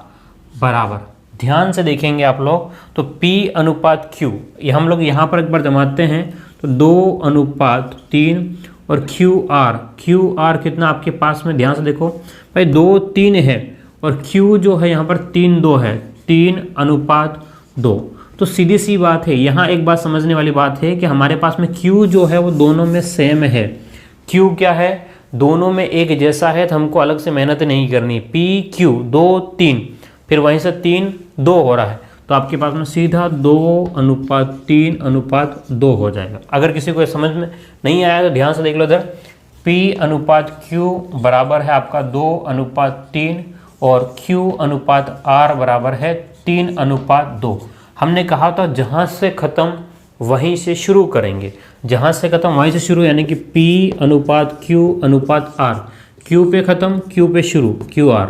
बराबर, ध्यान से देखेंगे आप लोग, तो P अनुपात Q ये हम लोग यहाँ पर एक बार जमाते हैं तो 2:3 और क्यू आर कितना आपके पास में, ध्यान से देखो भाई 2 3 है और Q जो है यहाँ पर 3 2 है, 3:2। तो सीधी सी बात है, यहाँ एक बात समझने वाली बात है कि हमारे पास में Q जो है वो दोनों में सेम है। Q क्या है, दोनों में एक जैसा है, तो हमको अलग से मेहनत नहीं करनी। PQ 2 3, फिर वहीं से 3 2 हो रहा है, तो आपके पास में सीधा 2:3:2 हो जाएगा। अगर किसी को समझ में नहीं आया तो ध्यान से देख लो इधर, P अनुपात Q बराबर है आपका 2:3 और Q अनुपात R बराबर है 3:2। हमने कहा था जहाँ से ख़त्म वहीं से शुरू करेंगे, जहाँ से ख़त्म वहीं से शुरू, यानी कि P अनुपात Q अनुपात R, Q पे ख़त्म Q पे शुरू, QR।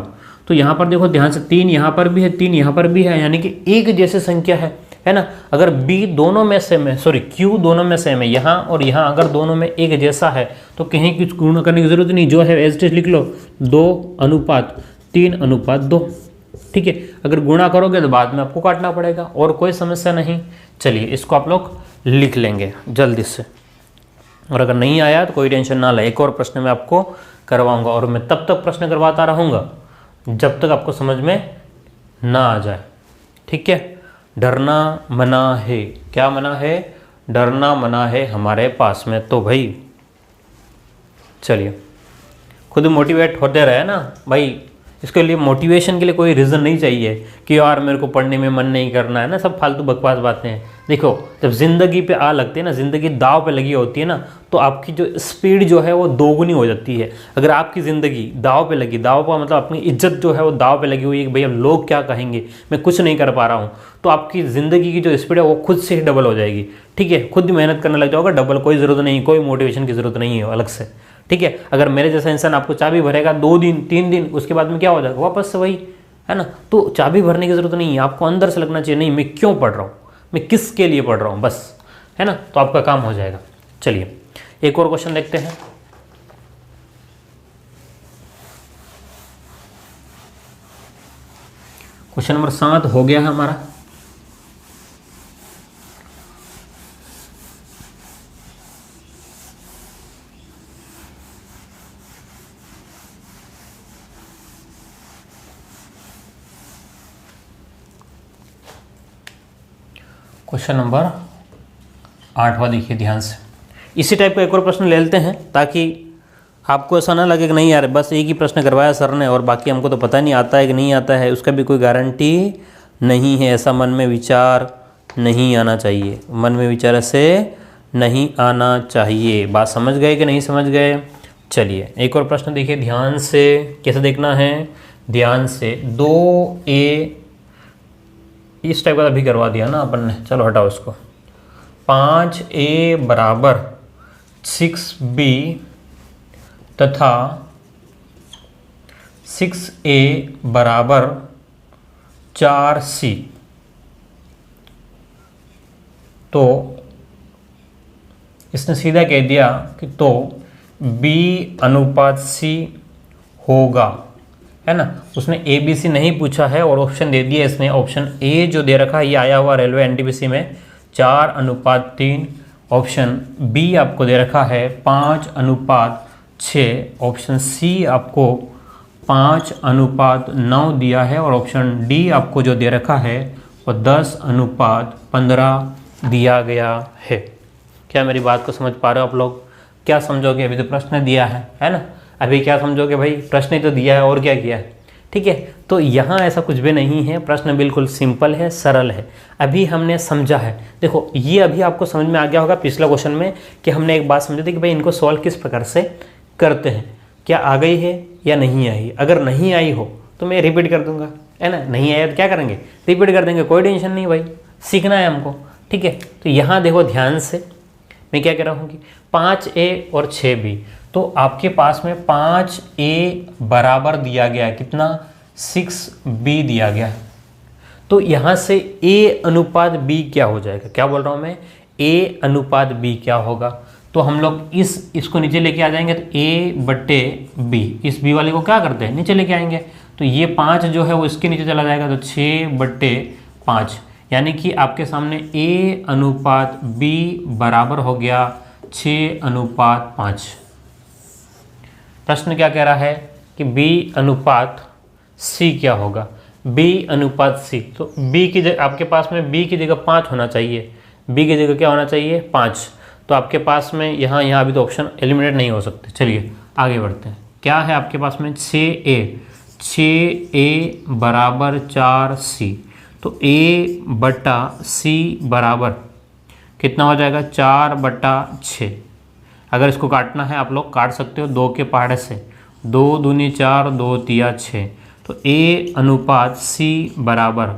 तो यहाँ पर देखो ध्यान से 3 यहाँ पर भी है, 3 यहाँ पर भी है, यानी कि एक जैसे संख्या है ना। अगर B दोनों में सेम है, सॉरी Q दोनों में सेम है, यहाँ और यहाँ अगर दोनों में एक जैसा है तो कहीं कुछ गुणा करने की जरूरत नहीं, जो है एज इट इज लिख लो, 2:3:2, ठीक है। अगर गुणा करोगे तो बाद में आपको काटना पड़ेगा, और कोई समस्या नहीं। चलिए इसको आप लोग लिख लेंगे जल्दी से, और अगर नहीं आया तो कोई टेंशन ना ले, एक और प्रश्न मैं आपको करवाऊंगा, और मैं तब तक प्रश्न करवाता रहूँगा जब तक आपको समझ में ना आ जाए, ठीक है। डरना मना है, क्या मना है, डरना मना है हमारे पास में। तो भाई चलिए खुद मोटिवेट होते रहे ना भाई, इसके लिए मोटिवेशन के लिए कोई रीज़न नहीं चाहिए कि यार मेरे को पढ़ने में मन नहीं करना है ना, सब फालतू बकवास बातें हैं। देखो जब ज़िंदगी पे आ लगती है ना, ज़िंदगी दाव पे लगी होती है ना, तो आपकी जो स्पीड जो है वो दोगुनी हो जाती है। अगर आपकी ज़िंदगी दाव पे लगी, दाव पर मतलब अपनी इज्जत जो है वो दाव पे लगी हुई है कि भैया लोग क्या कहेंगे, मैं कुछ नहीं कर पा रहा हूँ, तो आपकी ज़िंदगी की जो स्पीड है वो खुद से ही डबल हो जाएगी, ठीक है। खुद मेहनत करने लग जाओगे डबल, कोई ज़रूरत नहीं, कोई मोटिवेशन की ज़रूरत नहीं है अलग से, ठीक है। अगर मेरे जैसा इंसान आपको चाबी भरेगा 2 दिन 3 दिन, उसके बाद में क्या हो जाएगा, वापस से वही, है ना। तो चाबी भरने की ज़रूरत नहीं है, आपको अंदर से लगना चाहिए नहीं मैं क्यों पढ़ रहा हूँ, मैं किसके लिए पढ़ रहा हूँ, बस, है ना, तो आपका काम हो जाएगा। चलिए एक और क्वेश्चन देखते हैं। क्वेश्चन नंबर 7 हो गया है हमारा। क्वेश्चन नंबर 8वां देखिए ध्यान से। इसी टाइप का एक और प्रश्न ले लेते हैं ताकि आपको ऐसा ना लगे कि नहीं यार बस एक ही प्रश्न करवाया सर ने और बाकी हमको तो पता नहीं आता है कि नहीं आता है, उसका भी कोई गारंटी नहीं है। ऐसा मन में विचार नहीं आना चाहिए, मन में विचार ऐसे नहीं आना चाहिए। बात समझ गए कि नहीं समझ गए। चलिए एक और प्रश्न देखिए ध्यान से, कैसे देखना है ध्यान से। 2A इस टाइप का अभी करवा दिया ना अपन ने, चलो हटाओ इसको। 5A बराबर 6B तथा 6A बराबर 4C, तो इसने सीधा कह दिया कि तो B अनुपात C होगा, है ना। उसने ABC नहीं पूछा है और ऑप्शन दे दिया इसने। ऑप्शन ए जो दे रखा है ये आया हुआ रेलवे एनटीपीसी में 4:3। ऑप्शन बी आपको दे रखा है 5:6। ऑप्शन सी आपको 5:9 दिया है और ऑप्शन डी आपको जो दे रखा है वो 10:15 दिया गया है। क्या मेरी बात को समझ पा रहे हो आप लोग? क्या समझोगे? अभी तो प्रश्न दिया है ना। अभी क्या समझोगे भाई? प्रश्न ही तो दिया है और क्या किया है, ठीक है। तो यहाँ ऐसा कुछ भी नहीं है, प्रश्न बिल्कुल सिंपल है, सरल है। अभी हमने समझा है, देखो ये अभी आपको समझ में आ गया होगा पिछला क्वेश्चन में कि हमने एक बात समझी थी कि भाई इनको सॉल्व किस प्रकार से करते हैं, क्या आ गई है या नहीं आई। अगर नहीं आई हो तो मैं रिपीट कर दूंगा, है ना। नहीं आया तो क्या करेंगे? रिपीट कर देंगे, कोई टेंशन नहीं भाई, सीखना है हमको, ठीक है। तो यहाँ देखो ध्यान से, मैं क्या कह रहा हूँ कि 5A और 6B, तो आपके पास में 5A बराबर दिया गया, कितना? 6B दिया गया। तो यहाँ से A अनुपात B क्या हो जाएगा? क्या बोल रहा हूँ मैं? A अनुपात B क्या होगा? तो हम लोग इसको नीचे लेके आ जाएंगे, तो A/B, इस B वाले को क्या करते हैं? नीचे लेके आएंगे। तो ये 5 जो है वो इसके नीचे चला जाएगा, तो 6/5, यानी कि आपके सामने A अनुपात B बराबर हो गया 6:5। प्रश्न क्या कह रहा है कि B अनुपात C क्या होगा? B अनुपात C, तो B की जगह आपके पास में B की जगह 5 होना चाहिए। B की जगह क्या होना चाहिए? 5। तो आपके पास में यहाँ अभी तो ऑप्शन एलिमिनेट नहीं हो सकते। चलिए आगे बढ़ते हैं। क्या है आपके पास में? 6A बराबर 4C, तो A/C बराबर कितना हो जाएगा? 4/6। अगर इसको काटना है आप लोग काट सकते हो 2 के पहाड़े से, 2 दूनी 4, 2 तिया 6, तो A अनुपात C बराबर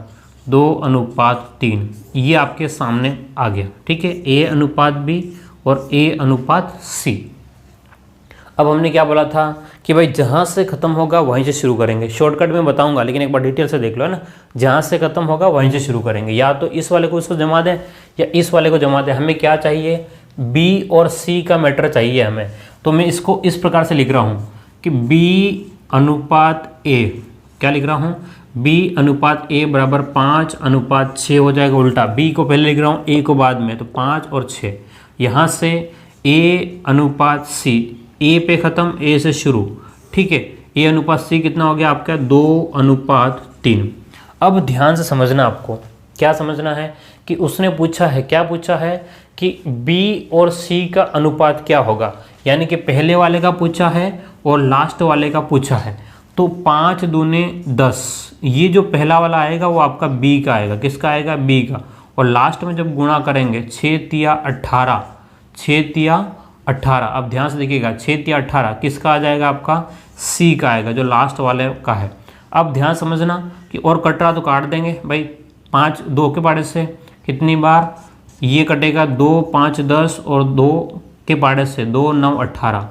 2:3। ये आपके सामने आ गया, ठीक है। A अनुपात B और A अनुपात C। अब हमने क्या बोला था कि भाई जहाँ से ख़त्म होगा वहीं से शुरू करेंगे। शॉर्टकट में बताऊंगा, लेकिन एक बार डिटेल से देख लो, है ना। जहाँ से ख़त्म होगा वहीं से शुरू करेंगे, या तो इस वाले को इसको जमा दें या इस वाले को जमा दें। हमें क्या चाहिए? B और C का मैटर चाहिए हमें। तो मैं इसको इस प्रकार से लिख रहा हूँ कि B अनुपात A, क्या लिख रहा हूँ? B अनुपात A बराबर 5:6 हो जाएगा उल्टा। B को पहले लिख रहा हूँ, A को बाद में, तो 5 और 6। यहाँ से A अनुपात C, A पे ख़त्म, A से शुरू, ठीक है। A अनुपात C कितना हो गया आपका? 2:3। अब ध्यान से समझना, आपको क्या समझना है कि उसने पूछा है, क्या पूछा है कि B और C का अनुपात क्या होगा। यानी कि पहले वाले का पूछा है और लास्ट वाले का पूछा है। तो 5 दूने 10, ये जो पहला वाला आएगा वो आपका B का आएगा। किसका आएगा? B का। और लास्ट में जब गुणा करेंगे 6 तिया 18, 6 तिया 18। अब ध्यान से देखिएगा, 6 तिया 18 किसका आ जाएगा? आपका C का आएगा, जो लास्ट वाले का है। अब ध्यान समझना कि और कट रहा तो काट देंगे भाई। 5 2 के पाड़े से कितनी बार ये कटेगा? 2 5 10 और 2 के पाड़े से 2 9 18।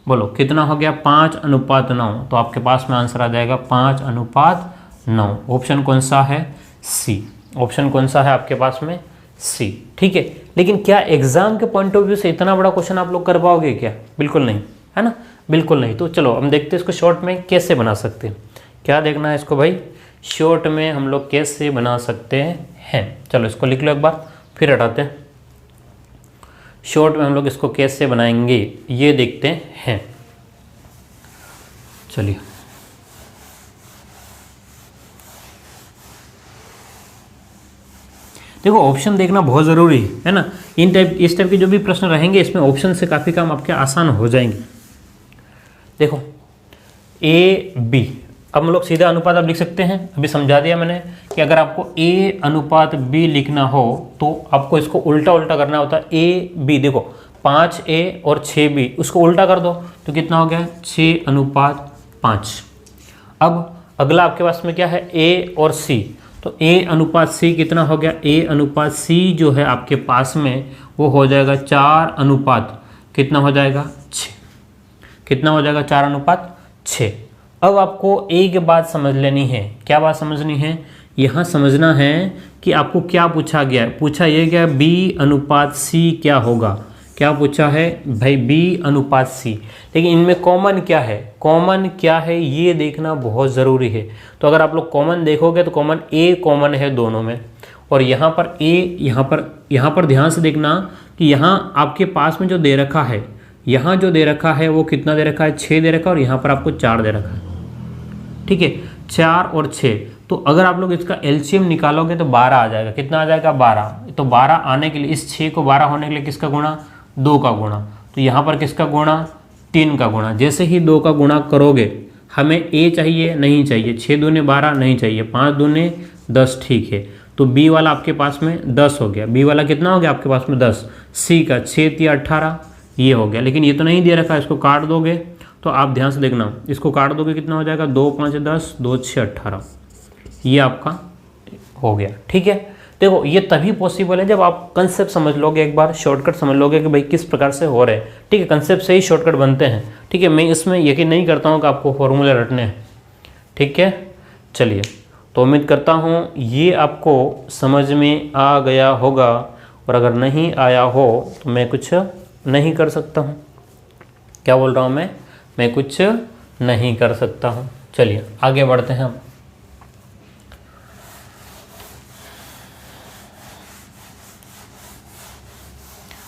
बोलो कितना हो गया? 5:9। तो आपके पास में आंसर आ जाएगा 5:9। ऑप्शन कौन सा है? सी। ऑप्शन कौन सा है आपके पास में? सी, ठीक है। लेकिन क्या एग्जाम के पॉइंट ऑफ व्यू से इतना बड़ा क्वेश्चन आप लोग कर पाओगे क्या? बिल्कुल नहीं, है ना, बिल्कुल नहीं। तो चलो हम देखते हैं इसको शॉर्ट में कैसे बना सकते हैं। क्या देखना है इसको भाई? शॉर्ट में हम लोग कैसे बना सकते हैं। चलो इसको लिख लो एक बार, फिर हटाते हैं। शॉर्ट में हम लोग इसको कैसे बनाएंगे ये देखते हैं। चलिए देखो, ऑप्शन देखना बहुत ज़रूरी है ना। इस टाइप के जो भी प्रश्न रहेंगे इसमें ऑप्शन से काफ़ी काम आपके आसान हो जाएंगे। देखो A/B, अब हम लोग सीधा अनुपात अब लिख सकते हैं। अभी समझा दिया मैंने कि अगर आपको A अनुपात B लिखना हो तो आपको इसको उल्टा उल्टा करना होता है। A/B, देखो 5A और 6B, उसको उल्टा कर दो तो कितना हो गया? 6:5। अब अगला आपके पास में क्या है? A और C, तो A अनुपात C कितना हो गया? A अनुपात C जो है आपके पास में वो हो जाएगा 4 कितना हो जाएगा? 6। कितना हो जाएगा? 4:6। अब आपको एक बात समझ लेनी है। क्या बात समझनी है? यहाँ समझना है कि आपको क्या पूछा गया है। पूछा ये गया B अनुपात C क्या होगा। क्या पूछा है भाई, B अनुपात C। लेकिन इनमें कॉमन क्या है, कॉमन क्या है ये देखना बहुत ज़रूरी है। तो अगर आप लोग कॉमन देखोगे तो कॉमन A कॉमन है दोनों में, और यहाँ पर A, यहाँ पर ध्यान से देखना कि यहाँ आपके पास में जो दे रखा है, यहाँ जो दे रखा है वो कितना दे रखा है, 6 दे रखा है, और यहाँ पर आपको 4 दे रखा है। ठीक है, 4 और 6, तो अगर आप लोग इसका एलसीएम निकालोगे तो 12 आ जाएगा। कितना आ जाएगा, 12। तो 12 आने के लिए, इस 6 को 12 होने के लिए किसका गुणा, 2 का गुणा। तो यहाँ पर किसका गुणा, 3 का गुणा। जैसे ही 2 का गुणा करोगे, हमें A चाहिए, नहीं चाहिए, 6 दूने 12 नहीं चाहिए, 5 दूने 10, ठीक है। तो B वाला आपके पास में 10 हो गया। B वाला कितना हो गया आपके पास में, 10। C का 6 या 18 ये हो गया। लेकिन ये तो नहीं दे रखा, इसको काट दोगे तो आप ध्यान से देखना, इसको काट दोगे कितना हो जाएगा, 2 5 10, 2 6 18, ये आपका हो गया। ठीक है, देखो ये तभी पॉसिबल है जब आप कंसेप्ट समझ लोगे, एक बार शॉर्टकट समझ लोगे कि भाई किस प्रकार से हो रहे हैं। ठीक है, कंसेप्ट से ही शॉर्टकट बनते हैं। ठीक है, मैं इसमें यकीन नहीं करता हूँ कि आपको फॉर्मूले रटने हैं। ठीक है, चलिए, तो उम्मीद करता हूँ ये आपको समझ में आ गया होगा, और अगर नहीं आया हो तो मैं कुछ नहीं कर सकता हूँ। क्या बोल रहा हूँ मैं कुछ नहीं कर सकता हूँ। चलिए आगे बढ़ते हैं हम।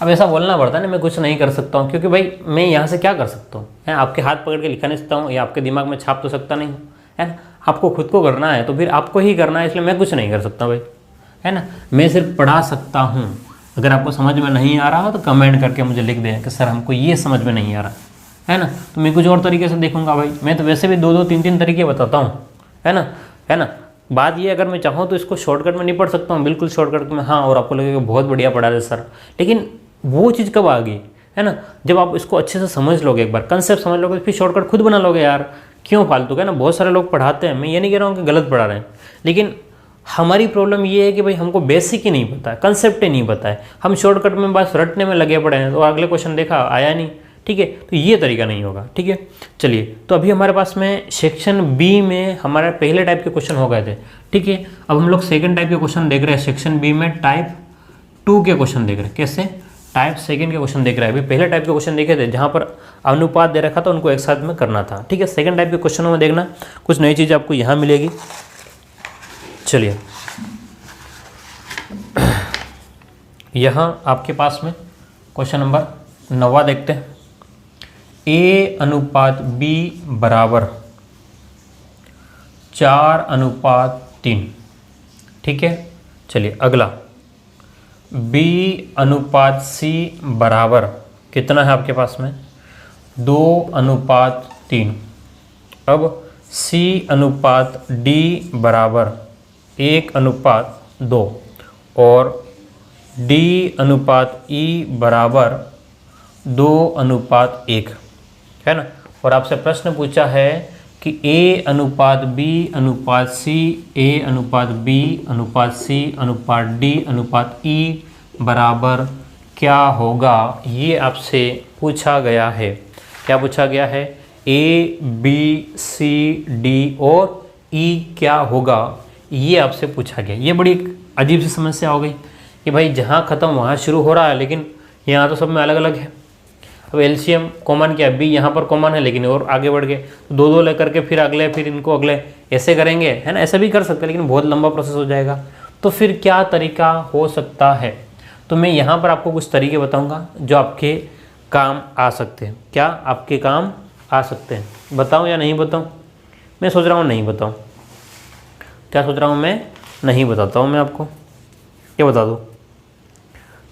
अब ऐसा बोलना पड़ता है ना, मैं कुछ नहीं कर सकता हूँ, क्योंकि भाई मैं यहाँ से क्या कर सकता हूँ, है आपके हाथ पकड़ के लिखा नहीं सकता हूँ, या आपके दिमाग में छाप तो सकता नहीं हूँ, है ना। आपको खुद को करना है तो फिर आपको ही करना है, इसलिए मैं कुछ नहीं कर सकता भाई, है ना। मैं सिर्फ पढ़ा सकता हूँ। अगर आपको समझ में नहीं आ रहा हो तो कमेंट करके मुझे लिख दें कि सर हमको ये समझ में नहीं आ रहा, है ना। तो मैं कुछ और तरीके से देखूँगा भाई। मैं तो वैसे भी 2 3 3 तरीके बताता हूँ, है ना। बात ये, अगर मैं चाहूँ तो इसको शॉर्टकट में नहीं पढ़ सकता हूँ, बिल्कुल शॉर्टकट में, हाँ, और आपको लगेगा बहुत बढ़िया पढ़ा रहे सर। लेकिन वो चीज़ कब आ गई, है ना, जब आप इसको अच्छे से समझ लोगे, एक बार कंसेप्ट समझ लोगे, फिर शॉर्टकट खुद बना लोगे यार। क्यों फालतू, है ना। बहुत सारे लोग पढ़ाते हैं, मैं ये नहीं कह रहा हूँ कि गलत पढ़ा रहे हैं, लेकिन हमारी प्रॉब्लम ये है कि भाई हमको बेसिक ही नहीं पता है, कंसेप्ट ही नहीं पता है। हम शॉर्टकट में बस रटने में लगे पड़े हैं, तो अगले क्वेश्चन देखा आया नहीं। ठीक है, तो ये तरीका नहीं होगा। ठीक है, चलिए, तो अभी हमारे पास में सेक्शन बी में हमारे पहले टाइप के क्वेश्चन हो गए थे। ठीक है, अब हम लोग सेकंड टाइप के क्वेश्चन देख रहे हैं। सेक्शन बी में टाइप 2 के क्वेश्चन देख रहे हैं। कैसे, टाइप सेकंड के क्वेश्चन देख रहे हैं। अभी पहले टाइप के क्वेश्चन देखे थे जहाँ पर अनुपात दे रखा था, उनको एक साथ में करना था। ठीक है, सेकंड टाइप के क्वेश्चनों में देखना कुछ नई चीज़ आपको यहाँ मिलेगी। चलिए, यहाँ आपके पास में क्वेश्चन नंबर 9 देखते हैं। A अनुपात B बराबर 4:3। ठीक है, चलिए अगला, B अनुपात C बराबर कितना है आपके पास में, 2:3। अब C अनुपात D बराबर 1:2 और D अनुपात E बराबर 2:1, है ना। और आपसे प्रश्न पूछा है कि A अनुपात B अनुपात C, A अनुपात B अनुपात C अनुपात D अनुपात E बराबर क्या होगा, ये आपसे पूछा गया है। क्या पूछा गया है, A B C D और E क्या होगा, ये आपसे पूछा गया। ये बड़ी अजीब सी समस्या हो गई कि भाई जहाँ ख़त्म वहाँ शुरू हो रहा है, लेकिन यहाँ तो सब में अलग अलग है। अब एलसीएम कॉमन क्या है, बी यहाँ पर कॉमन है, लेकिन और आगे बढ़ गए तो 2 लेकर के फिर अगले, फिर इनको अगले, ऐसे करेंगे, है ना। ऐसा भी कर सकते हैं, लेकिन बहुत लंबा प्रोसेस हो जाएगा। तो फिर क्या तरीका हो सकता है, तो मैं यहाँ पर आपको कुछ तरीके बताऊँगा जो आपके काम आ सकते हैं। क्या आपके काम आ सकते हैं, बताऊँ या नहीं बताऊँ। मैं सोच रहा हूँ नहीं बताऊँ। क्या सोच रहा हूँ मैं, नहीं बताता हूँ मैं आपको। क्या बता दूँ,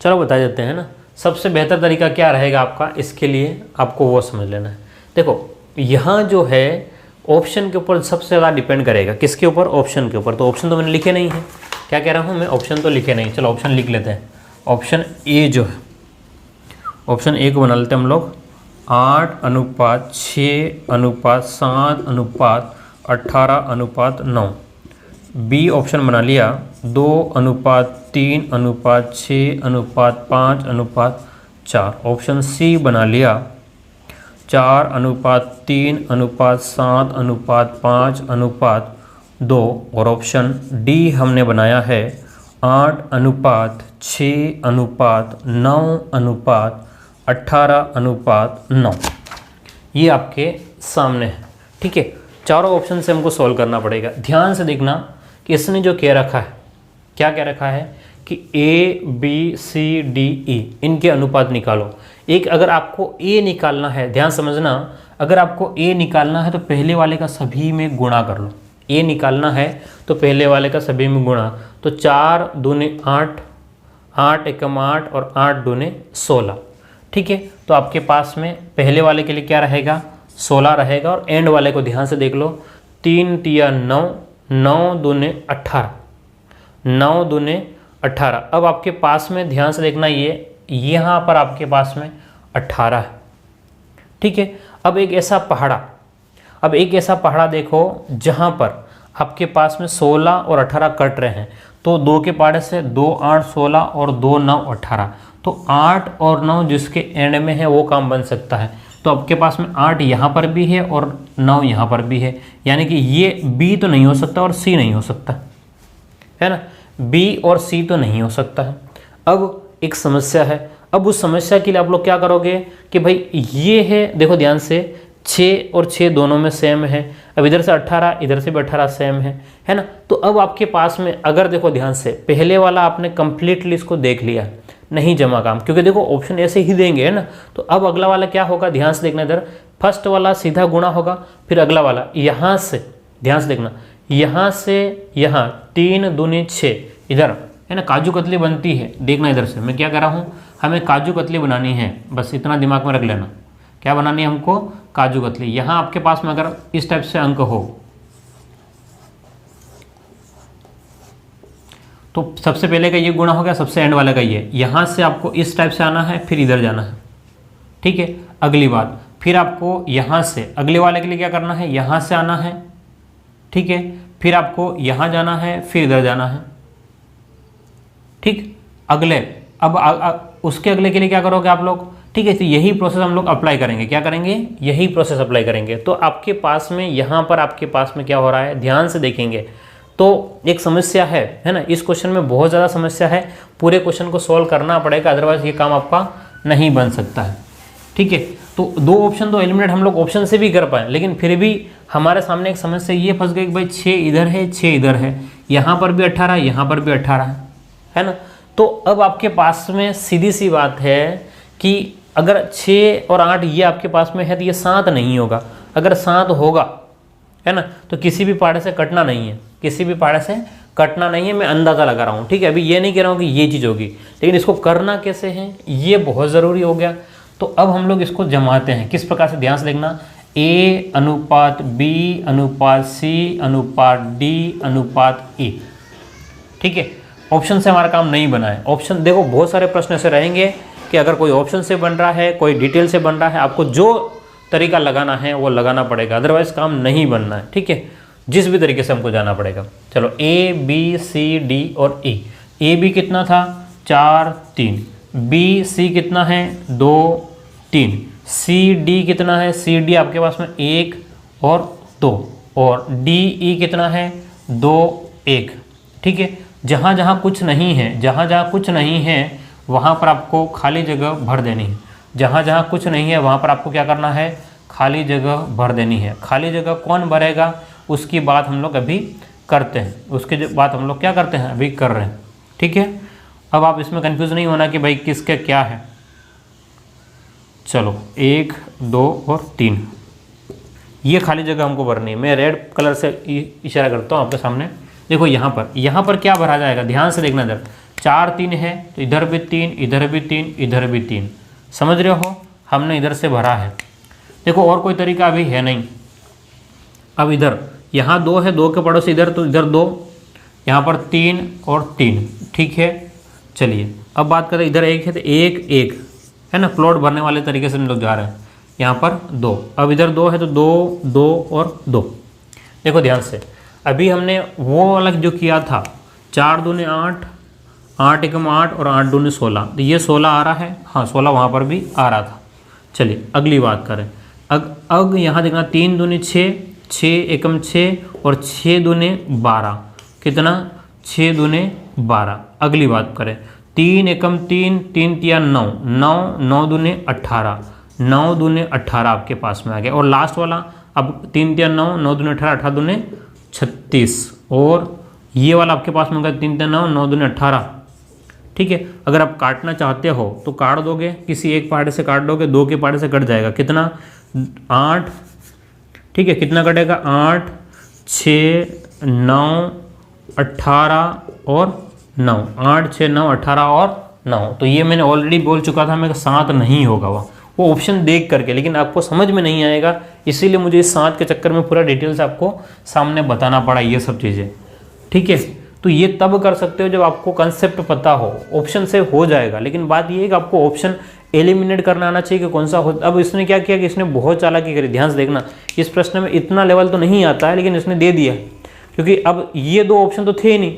चलो बता देते हैं ना। सबसे बेहतर तरीका क्या रहेगा आपका, इसके लिए आपको वो समझ लेना है। देखो यहाँ जो है ऑप्शन के ऊपर सबसे ज़्यादा डिपेंड करेगा। किसके ऊपर, ऑप्शन के ऊपर। तो ऑप्शन तो मैंने लिखे नहीं है, क्या कह रहा हूँ मैं, ऑप्शन तो लिखे नहीं। चलो ऑप्शन लिख लेते हैं। ऑप्शन ए जो है, ऑप्शन ए को बना लेते हैं हम लोग, 8:6:7:18:9। बी ऑप्शन बना लिया 2:3:6:5:4। ऑप्शन सी बना लिया 4:3:7:5:2। और ऑप्शन डी हमने बनाया है 8:6:9:10। 18:9 ये आपके सामने है। ठीक है, चारों ऑप्शन से हमको सॉल्व करना पड़ेगा। ध्यान से देखना कि इसने जो कह रखा है, क्या कह रखा है कि ABCDE इनके अनुपात निकालो। एक अगर आपको A निकालना है, ध्यान समझना, अगर आपको A निकालना है तो पहले वाले का सभी में गुणा कर लो। A निकालना है तो पहले वाले का सभी में गुणा, तो 4 दूने 8, 8 एकम 8 और 8 दूने 16। ठीक है, तो आपके पास में पहले वाले के लिए क्या रहेगा, 16 रहेगा। और एंड वाले को ध्यान से देख लो, 3 तिया 9, 9 दूने 18, 9 दूने 18। अब आपके पास में ध्यान से देखना, ये यहाँ पर आपके पास में 18 है। ठीक है, अब एक ऐसा पहाड़ा देखो जहाँ पर आपके पास में 16 और 18 कट रहे हैं, तो 2 के पहाड़े से 2 8 16 और 2 9 18, तो 8 और 9 जिसके एंड में है वो काम बन सकता है। तो आपके पास में 8 यहाँ पर भी है और 9 यहाँ पर भी है, यानी कि ये B तो नहीं हो सकता और C नहीं हो सकता है ना, B और C तो नहीं हो सकता है। अब एक समस्या है, अब उस समस्या के लिए आप लोग क्या करोगे कि भाई ये है, देखो ध्यान से, 6 और 6 दोनों में सेम है। अब इधर से 18, इधर से भी 18 सेम है ना। तो अब आपके पास में अगर देखो ध्यान से, पहले वाला आपने कंप्लीटली इसको देख लिया, नहीं जमा काम, क्योंकि देखो ऑप्शन ऐसे ही देंगे है ना। तो अब अगला वाला क्या होगा, ध्यान से देखना, इधर फर्स्ट वाला सीधा गुणा होगा, फिर अगला वाला यहाँ से, ध्यान से देखना, यहाँ से यहाँ 3 दूनी 6, इधर है ना काजू कतली बनती है। देखना इधर से मैं क्या कर रहा हूँ, हमें काजू कतली बनानी है, बस इतना दिमाग में रख लेना, क्या बनानी है हमको, काजू कतली। यहाँ आपके पास में अगर इस टाइप से अंक हो तो सबसे पहले का ये गुणा हो गया, सबसे एंड वाले का ये, यहाँ से आपको इस टाइप से आना है, फिर इधर जाना है। ठीक है, अगली बात, फिर आपको यहाँ से अगले वाले के लिए क्या करना है, यहाँ से आना है। ठीक है, फिर आपको यहाँ जाना है, फिर इधर जाना है। ठीक, अगले अब उसके अगले के लिए क्या करोगे आप लोग। ठीक है, तो यही प्रोसेस हम लोग अप्लाई करेंगे, क्या करेंगे, यही प्रोसेस अप्लाई करेंगे। तो आपके पास में यहाँ पर आपके पास में क्या हो रहा है, ध्यान से देखेंगे तो एक समस्या है ना। इस क्वेश्चन में बहुत ज़्यादा समस्या है, पूरे क्वेश्चन को सॉल्व करना पड़ेगा, अदरवाइज ये काम आपका नहीं बन सकता है। ठीक है, तो 2 ऑप्शन तो एलिमिनेट हम लोग ऑप्शन से भी कर पाए, लेकिन फिर भी हमारे सामने एक समस्या ये फंस गई कि भाई 6 इधर है, 6 इधर है, यहाँ पर भी 18, यहाँ पर भी 18 है ना। तो अब आपके पास में सीधी सी बात है कि अगर 6 और 8 ये आपके पास में है तो ये 7 नहीं होगा। अगर 7 होगा है ना, तो किसी भी पहाड़े से कटना नहीं है, किसी भी पहाड़े से कटना नहीं है। मैं अंदाज़ा लगा रहा हूँ, ठीक है, अभी ये नहीं कह रहा हूँ कि ये चीज़ होगी, लेकिन इसको करना कैसे है ये बहुत ज़रूरी हो गया। तो अब हम लोग इसको जमाते हैं किस प्रकार से, ध्यान से देखना, A अनुपात B अनुपात C अनुपात D अनुपात E। ठीक है, ऑप्शन से हमारा काम नहीं बना है। ऑप्शन देखो बहुत सारे प्रश्न ऐसे रहेंगे कि अगर कोई ऑप्शन से बन रहा है, कोई डिटेल से बन रहा है, आपको जो तरीका लगाना है वो लगाना पड़ेगा, अदरवाइज काम नहीं बनना है। ठीक है, जिस भी तरीके से हमको जाना पड़ेगा। चलो A B C D और E। A B कितना था, 4 3, B C कितना है, 2 3, C D कितना है, C D आपके पास में 1 और 2, और D E कितना है, 2 1। ठीक है, जहाँ जहाँ कुछ नहीं है, जहाँ जहाँ कुछ नहीं है वहाँ पर आपको खाली जगह भर देनी है। जहाँ जहाँ कुछ नहीं है वहाँ पर आपको क्या करना है, खाली जगह भर देनी है। खाली जगह कौन भरेगा उसकी बात हम लोग अभी करते हैं, उसकी बात हम लोग क्या करते हैं, अभी कर रहे हैं। ठीक है, अब आप इसमें कंफ्यूज नहीं होना कि भाई किसके क्या है। चलो 1 2 और 3 ये खाली जगह हमको भरनी है। मैं रेड कलर से इशारा करता हूँ आपके सामने। देखो यहाँ पर क्या भरा जाएगा, ध्यान से देखना, इधर 4 3 है तो इधर भी 3, इधर भी 3, इधर भी 3, समझ रहे हो, हमने इधर से भरा है। देखो और कोई तरीका अभी है नहीं। अब इधर यहाँ 2 है, 2 के पड़ोस इधर, तो इधर 2, यहाँ पर 3 और 3। ठीक है, चलिए अब बात करें, इधर 1 है तो 1 1 है ना, प्लॉट भरने वाले तरीके से हम लोग जा रहे हैं। यहाँ पर 2, अब इधर 2 है तो 2 2 और 2। देखो ध्यान से, अभी हमने वो अलग जो किया था, 4 दूने 8, 8 एकम 8 और 8 दूने 16, तो ये 16 आ रहा है, हाँ 16 वहाँ पर भी आ रहा था। चलिए अगली बात करें, अब यहाँ देखना, 3 दूने 6, 6 एकम 6 और 6 दूने 12, कितना, 6 दूने 12। अगली बात करें, 3 एकम 3, 3 तिया 9, 9, 9 दूने 18, 9 दूने 18 आपके पास में आ गया। और लास्ट वाला अब 3 तिया 9, 9 दूने 18, 18 दूने 36, और ये वाला आपके पास में होगा 3 तिया 9, 9 दूने 18। ठीक है, अगर आप काटना चाहते हो तो काट दोगे, किसी एक पहाड़े से काट दोगे, 2 के पहाड़े से कट जाएगा, कितना 8। ठीक है, कितना कटेगा 8, 6, 9, 18 और 9, 8, 6, 9, 18 और 9। तो ये मैंने ऑलरेडी बोल चुका था मैं 7 नहीं होगा वो ऑप्शन देख करके, लेकिन आपको समझ में नहीं आएगा, इसीलिए मुझे इस 7 के चक्कर में पूरा डिटेल से आपको सामने बताना पड़ा ये सब चीज़ें। ठीक है, तो ये तब कर सकते हो जब आपको कंसेप्ट पता हो, ऑप्शन से हो जाएगा, लेकिन बात ये है कि आपको ऑप्शन एलिमिनेट करना आना चाहिए कि कौन सा हो। अब इसने क्या किया कि इसने बहुत चालाकी करी, ध्यान से देखना, इस प्रश्न में इतना लेवल तो नहीं आता है लेकिन इसने दे दिया, क्योंकि अब ये 2 ऑप्शन तो थे नहीं,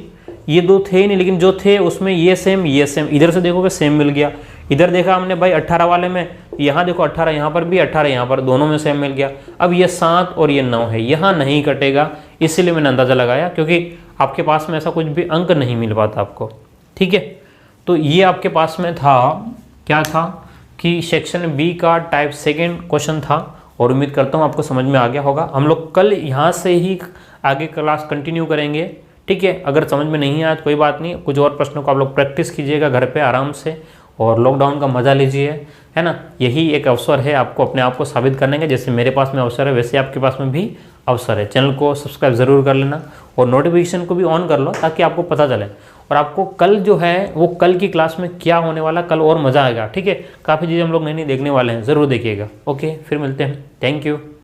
ये 2 थे ही नहीं, लेकिन जो थे उसमें ये सेम, इधर से देखोगे सेम मिल गया, इधर देखा हमने भाई 18 वाले में, यहाँ देखो 18 यहाँ पर भी, 18 यहाँ पर, दोनों में सेम मिल गया। अब ये 7 और ये 9 है, यहाँ नहीं कटेगा, इसीलिए मैंने अंदाज़ा लगाया, क्योंकि आपके पास में ऐसा कुछ भी अंक नहीं मिल पाता आपको। ठीक है, तो ये आपके पास में था, क्या था कि सेक्शन बी का टाइप 2 क्वेश्चन था, और उम्मीद करता हूँ आपको समझ में आ गया होगा। हम लोग कल यहाँ से ही आगे क्लास कंटिन्यू करेंगे। ठीक है, अगर समझ में नहीं आया तो कोई बात नहीं, कुछ और प्रश्नों को आप लोग प्रैक्टिस कीजिएगा घर पे आराम से, और लॉकडाउन का मज़ा लीजिए, है ना। यही एक अवसर है आपको अपने आप को साबित करने का, जैसे मेरे पास में अवसर है वैसे आपके पास में भी अवसर है। चैनल को सब्सक्राइब ज़रूर कर लेना और नोटिफिकेशन को भी ऑन कर लो, ताकि आपको पता चले। और आपको कल जो है वो कल की क्लास में क्या होने वाला, कल और मज़ा आएगा। ठीक है, काफ़ी चीज़ें हम लोग नई नई देखने वाले हैं, ज़रूर देखिएगा। ओके, फिर मिलते हैं, थैंक यू।